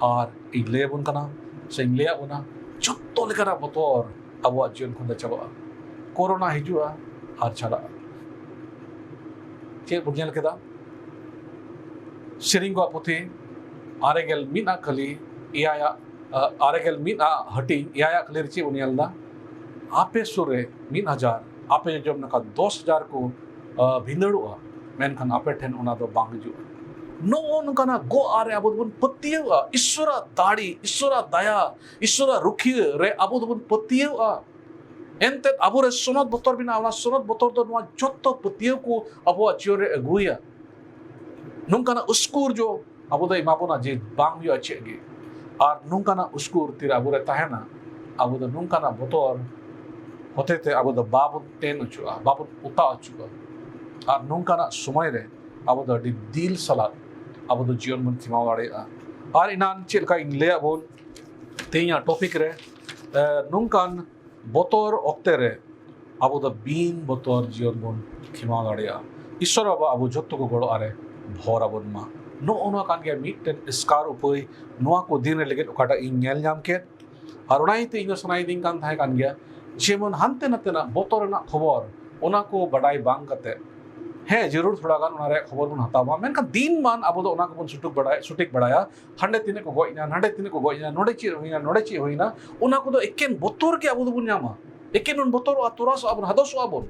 और इले बन कना से इले उना जत्तो लेकना बतर अब जीवन खन चाबा कोरोना हिजुआ और चला चे बुझल केदा सेरिंग को पुथी आरेगेल मीना खली इया आरेगेल मीना हटी इया खली चे उनियलदा आपे सुरे 1000 आपे जब नका 10000 को भिंदड़ुआ मेनखान आपे ठेन उना दो बांग हिजुआ नो नकना गो आरे अब बन पतियुआ ईश्वर दाड़ी ईश्वर दया ईश्वर रुखी रे अब बन पतियुआ एनते अब सुनत बतर बिना सुनत बतर दो जो पतियों को अब जीवन रे अगुया नुकाना उस्कुर जो अब इमाबोना जे बांग यो अच्छे गे और नुकाना उस्कुर तीर अब तहना अब नुकाना बतर होते थे अब बाबन टेन अचुआ बाबन उता अचुआ और नुकाना समय रे अब दिल सलाद अब जीवन बन खिमा दाड़ा और इनान चेका इन लिया बोल तेया टॉपिक रे नुकान बतर ऑक्ते रे अब बीन बतर जीवन बन खिमा दाड़ा ईश्वर बाबा अब जो को गड़ो आरे भर आबन मा नो कान गया मिटन स्कार उपाय नोआ को दिन लगे ओकाटा इन नेल नाम के और उनाइते इन सनाई दिन कान थाहे कान गया जेमन हानते नतेना बतर ना खबर ओना को बडाई बांग कते हे जरूर थोड़ा गान उना रे खबर बन हतावा मेनका दिन मान अब ओना को बन सुटिक बडाया हांडे तिने को गइना हांडे तिने को गइना नोडे ची होइना ओना को एकेन बतर के अब बन नामा एकेन उन बतर अतुरास अब हदस अबन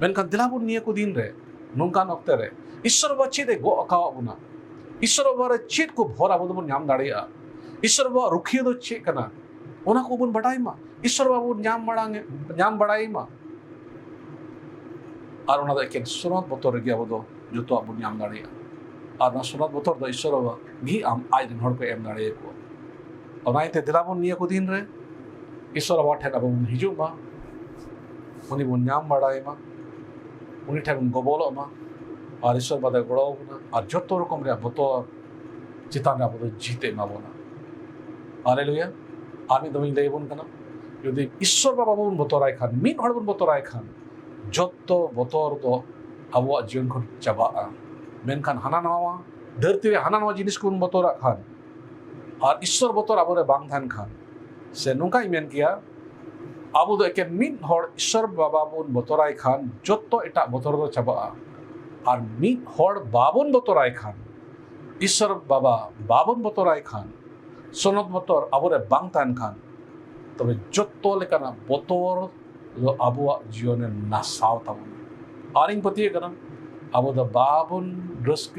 मेनका दिलाबन निये को दिन रे नोंकान ऑक्ते रे ईश्वर बा चेदे गो अकाव अबुना ईश्वर बा रे चेद को भर अब बन नाम दाड़िया ईश्वर बा रुखिया दो चे कना ओना को बन बडाईमा ईश्वर बा बन नाम बडाईमा और उना एकेन सुनत बतर गे अब जो अब नाम दाड़िया और ना सुनत बतर दो ईश्वर बा गी आम आज दिन हर को एम दाड़िया को ओनाइते दिलाबन निये को दिन रे ईश्वर बा ठेन अब हिजुमा उनी बन नाम बडाईमा उनी ठेन गबोलोमा और ईश्वर बादे गड़ोना और जो रकम बतर चितान अब जीते माबोना हालेलुया आमी दमी लैबन कना यदि ईश्वर बाबा बन बतराय खान मिद हड़ बन बतराय खान जो बतर दो अब जीवन को चाबा मेनखान हाना नवा धरती रे हाना नवा जिनिस को बतरा खान और ईश्वर बतर अब बांग थान खान से नुका मेन किया अब एके मिद हड़ ईश्वर बाबा बन बतराय खान जो एटा बतर दो चाबा और मिद हड़ बाबन बतराय खान ईश्वर बाबा बाबन बतराय खान सनत बतर अब बांग थान खान तबे जो लेकाना बतर अब जीवन नासाव तबन और इन पति कना अब बाबन रस्क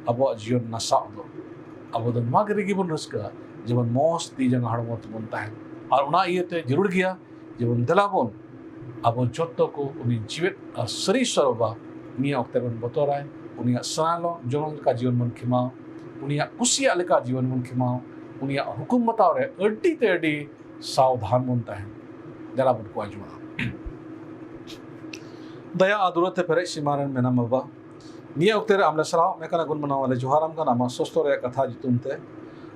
अब जीवन नासाव दो अब मागरी बन रस्क जीवन मौज ती जंग हड़मो तबन तहन और उना इयते जरूर गया जीवन दिलाबन अब जो को उनी जीवित सरी सरबा निया ऑक्ते बन बतराय उनिया सनालो जोन का जीवन बन खिमाओ उनिया कुसिया लेका जीवन बन खिमाओ उनिया हुकुम बताओ रे अड्डी ते अड्डी सावधान बन तहन दिलाबन को आजुआ दया आदुरते पेरे सिमारन मेना मबा निया ऑक्ते रे आमले सराव मेकना गुण मनाव वाले जोहाराम का नामा सस्तो रे कथा जितुनते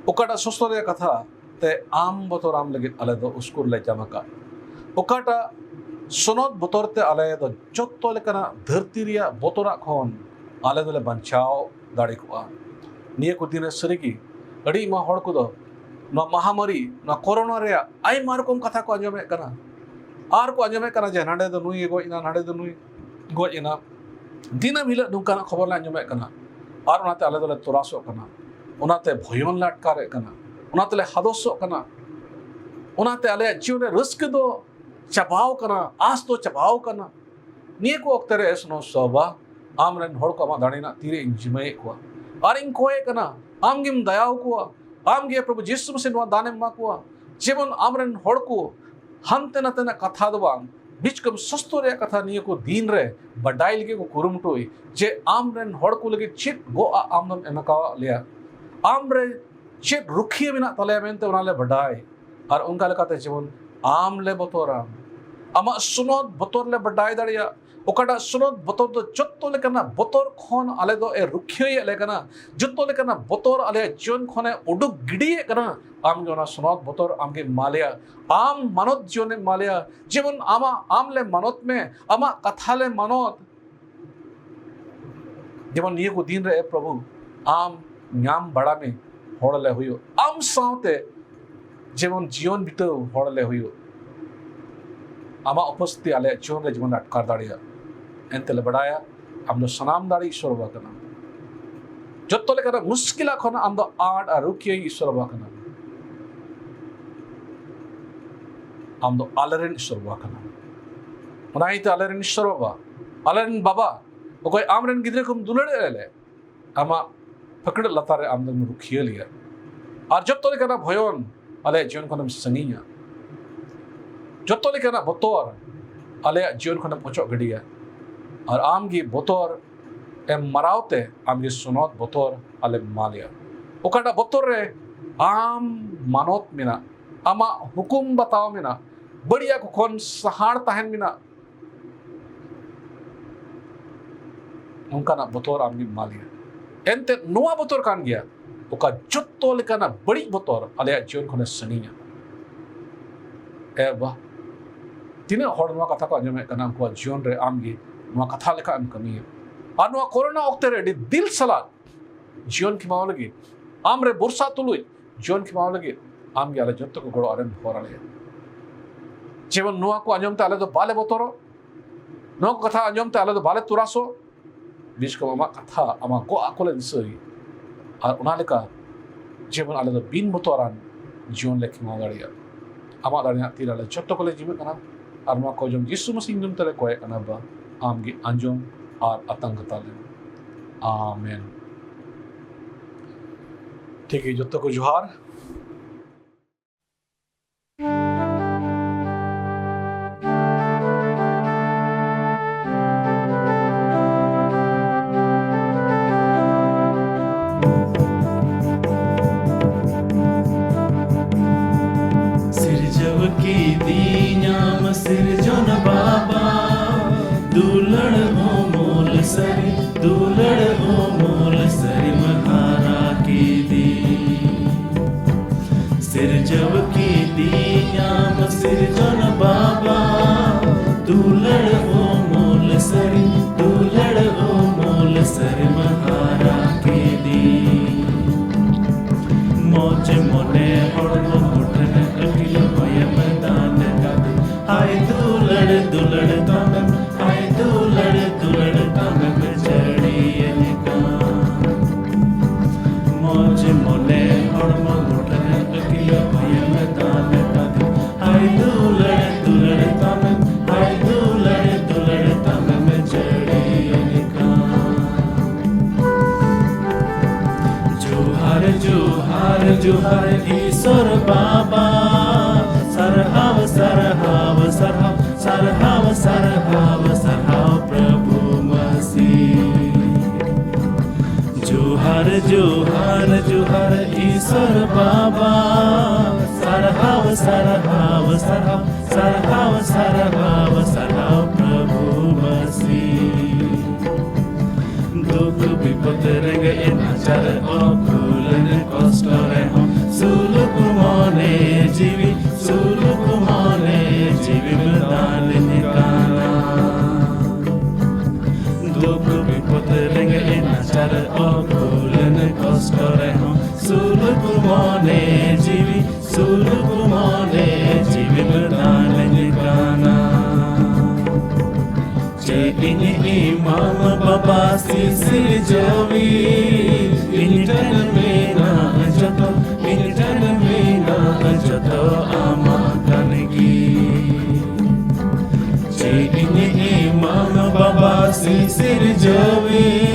ओकाटा सस्तो रे कथा ते आम बतराम लगे अले दो उसकुर ले जामका ओकाटा सुनत बतरते आले दो जत्तो लेकना धरती रिया बतरा खन आले दोले बंचाव दाड़ी को निये को दिन सरीगी अड़ी मा हड़ को दो न महामारी न कोरोना रे आई मारकम कथा को अंजमे कना आर को अंजमे कना जे नाडे दो नुई गोइना नाडे दो नुई गोइना दिनम हिल नुकाना खबर ला आंजमे कना और उनाते आले दोले तोरासो कना उनाते भयन ला अटकारे कना उनाते हादसो कना उनाते आले जीवन रे रस्क दो चबाव कना आस दो चबाव कना निये को अक्तरे एसनो सोबा आमरेन हड़ को आमा दाड़ीना तीरे जिमे को और इन कोए कना आमगिम दयाव को आमगे प्रभु यीशु मसीह नवा दाने मा को जेबन आमरेन हड़ को हंते नते ना कथा दो बांग बीच कम सस्तो रे कथा निये को दीन रे बडाई लगे को कुरुमटोई जे आमरेन हड़ को लगे चिट गो आमनम एमका लिया आमरे चिट रुखिए मिना तले मेनते उनाले बडाई और उनका लेकाते जेबन आमले बतोरा आमा सुनोद बतोर ले बडाई दाड़िया ओकाटा सुनोद बतोर दो जत्तो लेकना बतोर खन आले दो ए रुखिए लेकना जत्तो लेकना बतोर आले जीवन खने उडुक गिडिए कना आम जोना सुनोद बतोर आमगे मालिया आम मानत जीवने मालिया जीवन आमा आमले मानत में आमा कथाले मानत जीवन निये को दिन रे प्रभु आम न्याम बड़ा में होड़ले हुयो आम सावते जीवन जीवन बितो होड़ले हुयो आमा उपस्थिति आले जीवन रे जीवन अटकार दाड़िया एंतले बड़ाया आम दो सनाम दाड़ी ईश्वर बाकना जत्तो लेकना मुश्किला खना आम दो आड़ आ रुकिए ईश्वर बाकना आम दो आलरेन ईश्वर बाकना उनाइते आलरेन ईश्वर बाबा आलरेन बाबा ओकोय आमरेन गिदरे कुम दुलड़े ले आमा पकड़ लतारे आम दो रुकिए लिया और जत्तो लेकना भयन आले जीवन खनम संगीया जत्तो लेकना बतोर आले जीवन खनम पचो गडिया और आमगी बतोर एम मरावते आमगी सुनोत बतोर आले मालिया ओकाटा बतोर रे आम मानोत मिना आमा हुकुम बताओ मिना बढ़िया को कौन सहार तहन मिना उनका ना बतोर आमगी मालिया एंते नोआ बतोर कान गया ओका जत्तो लेकाना बड़ी बतोर आले जीवन खने सनीया ए वाह तिने हड़ नोआ कथा को अंजमे कना को जीवन रे आमगी नोआ कथा लेका अन कमी और नोआ कोरोना ओक्ते रे दिल सला जीवन की माव लगी आम रे बुरसा तुलुई जीवन की माव लगी आम गे आले जत्तो को गोड़ो आरेन होराले जीवन नोआ को अंजमते आले दो बाले बतोरो नोआ को कथा अंजमते आले दो बाले तुरासो बीच को आमा कथा आमा को आकोले दिसोई और उना लेका जीवन आले दो बिन बतोरान जीवन लेखि माव दाड़िया आमा दाड़िया तीर आले जत्तो को ले जीवे कना और नोआ को जम यीशु मसीह जुम तले कोए कना बा आमगे अंजम और आतंकता ले आमीन ठीक है जत्तो को जोहार सिरजव की दीन्याम सिरजन बाबा दुलड़ हो मोल सरी दुलड़ हो मोल सरी महारा की दी सिरजव की दीन्याम सिरजन बाबा दुलड़ हो मोल सरी दुलड़ हो मोल सरी महारा की दी मौज मोने हड़ो मुठन अखिल भय मैदान गाद आय दुलड़ दुलड़ तम आय दुलड़ तम चढ़ी का मौज मोने हड़ो मुठन अखिल भय मैदान गाद आय दुलड़ तम आय दुलड़ तम चढ़ी का जोहार जोहार जोहार ईश्वर बाबा सरहाव सरहाव सरहाव सरहाव सरहाव सरहाव प्रभु मसीह जोहार जोहार जोहार ईश्वर बाबा सरहाव सरहाव सरहाव सरहाव सरहाव सरहाव प्रभु मसीह दुख विपद रंग एनाचार अकुलन कष्ट रहो सुलुक मने जीवी मदान निकाला दुख विपद रंग एनाचार अकुलन कष्ट रहो सुलुक मने जीवी मदान निकाला चे इन इमाम बाबा sisir jawi Intan mena jato Intan mena jato amakan gi Ini imam baba sisir jawi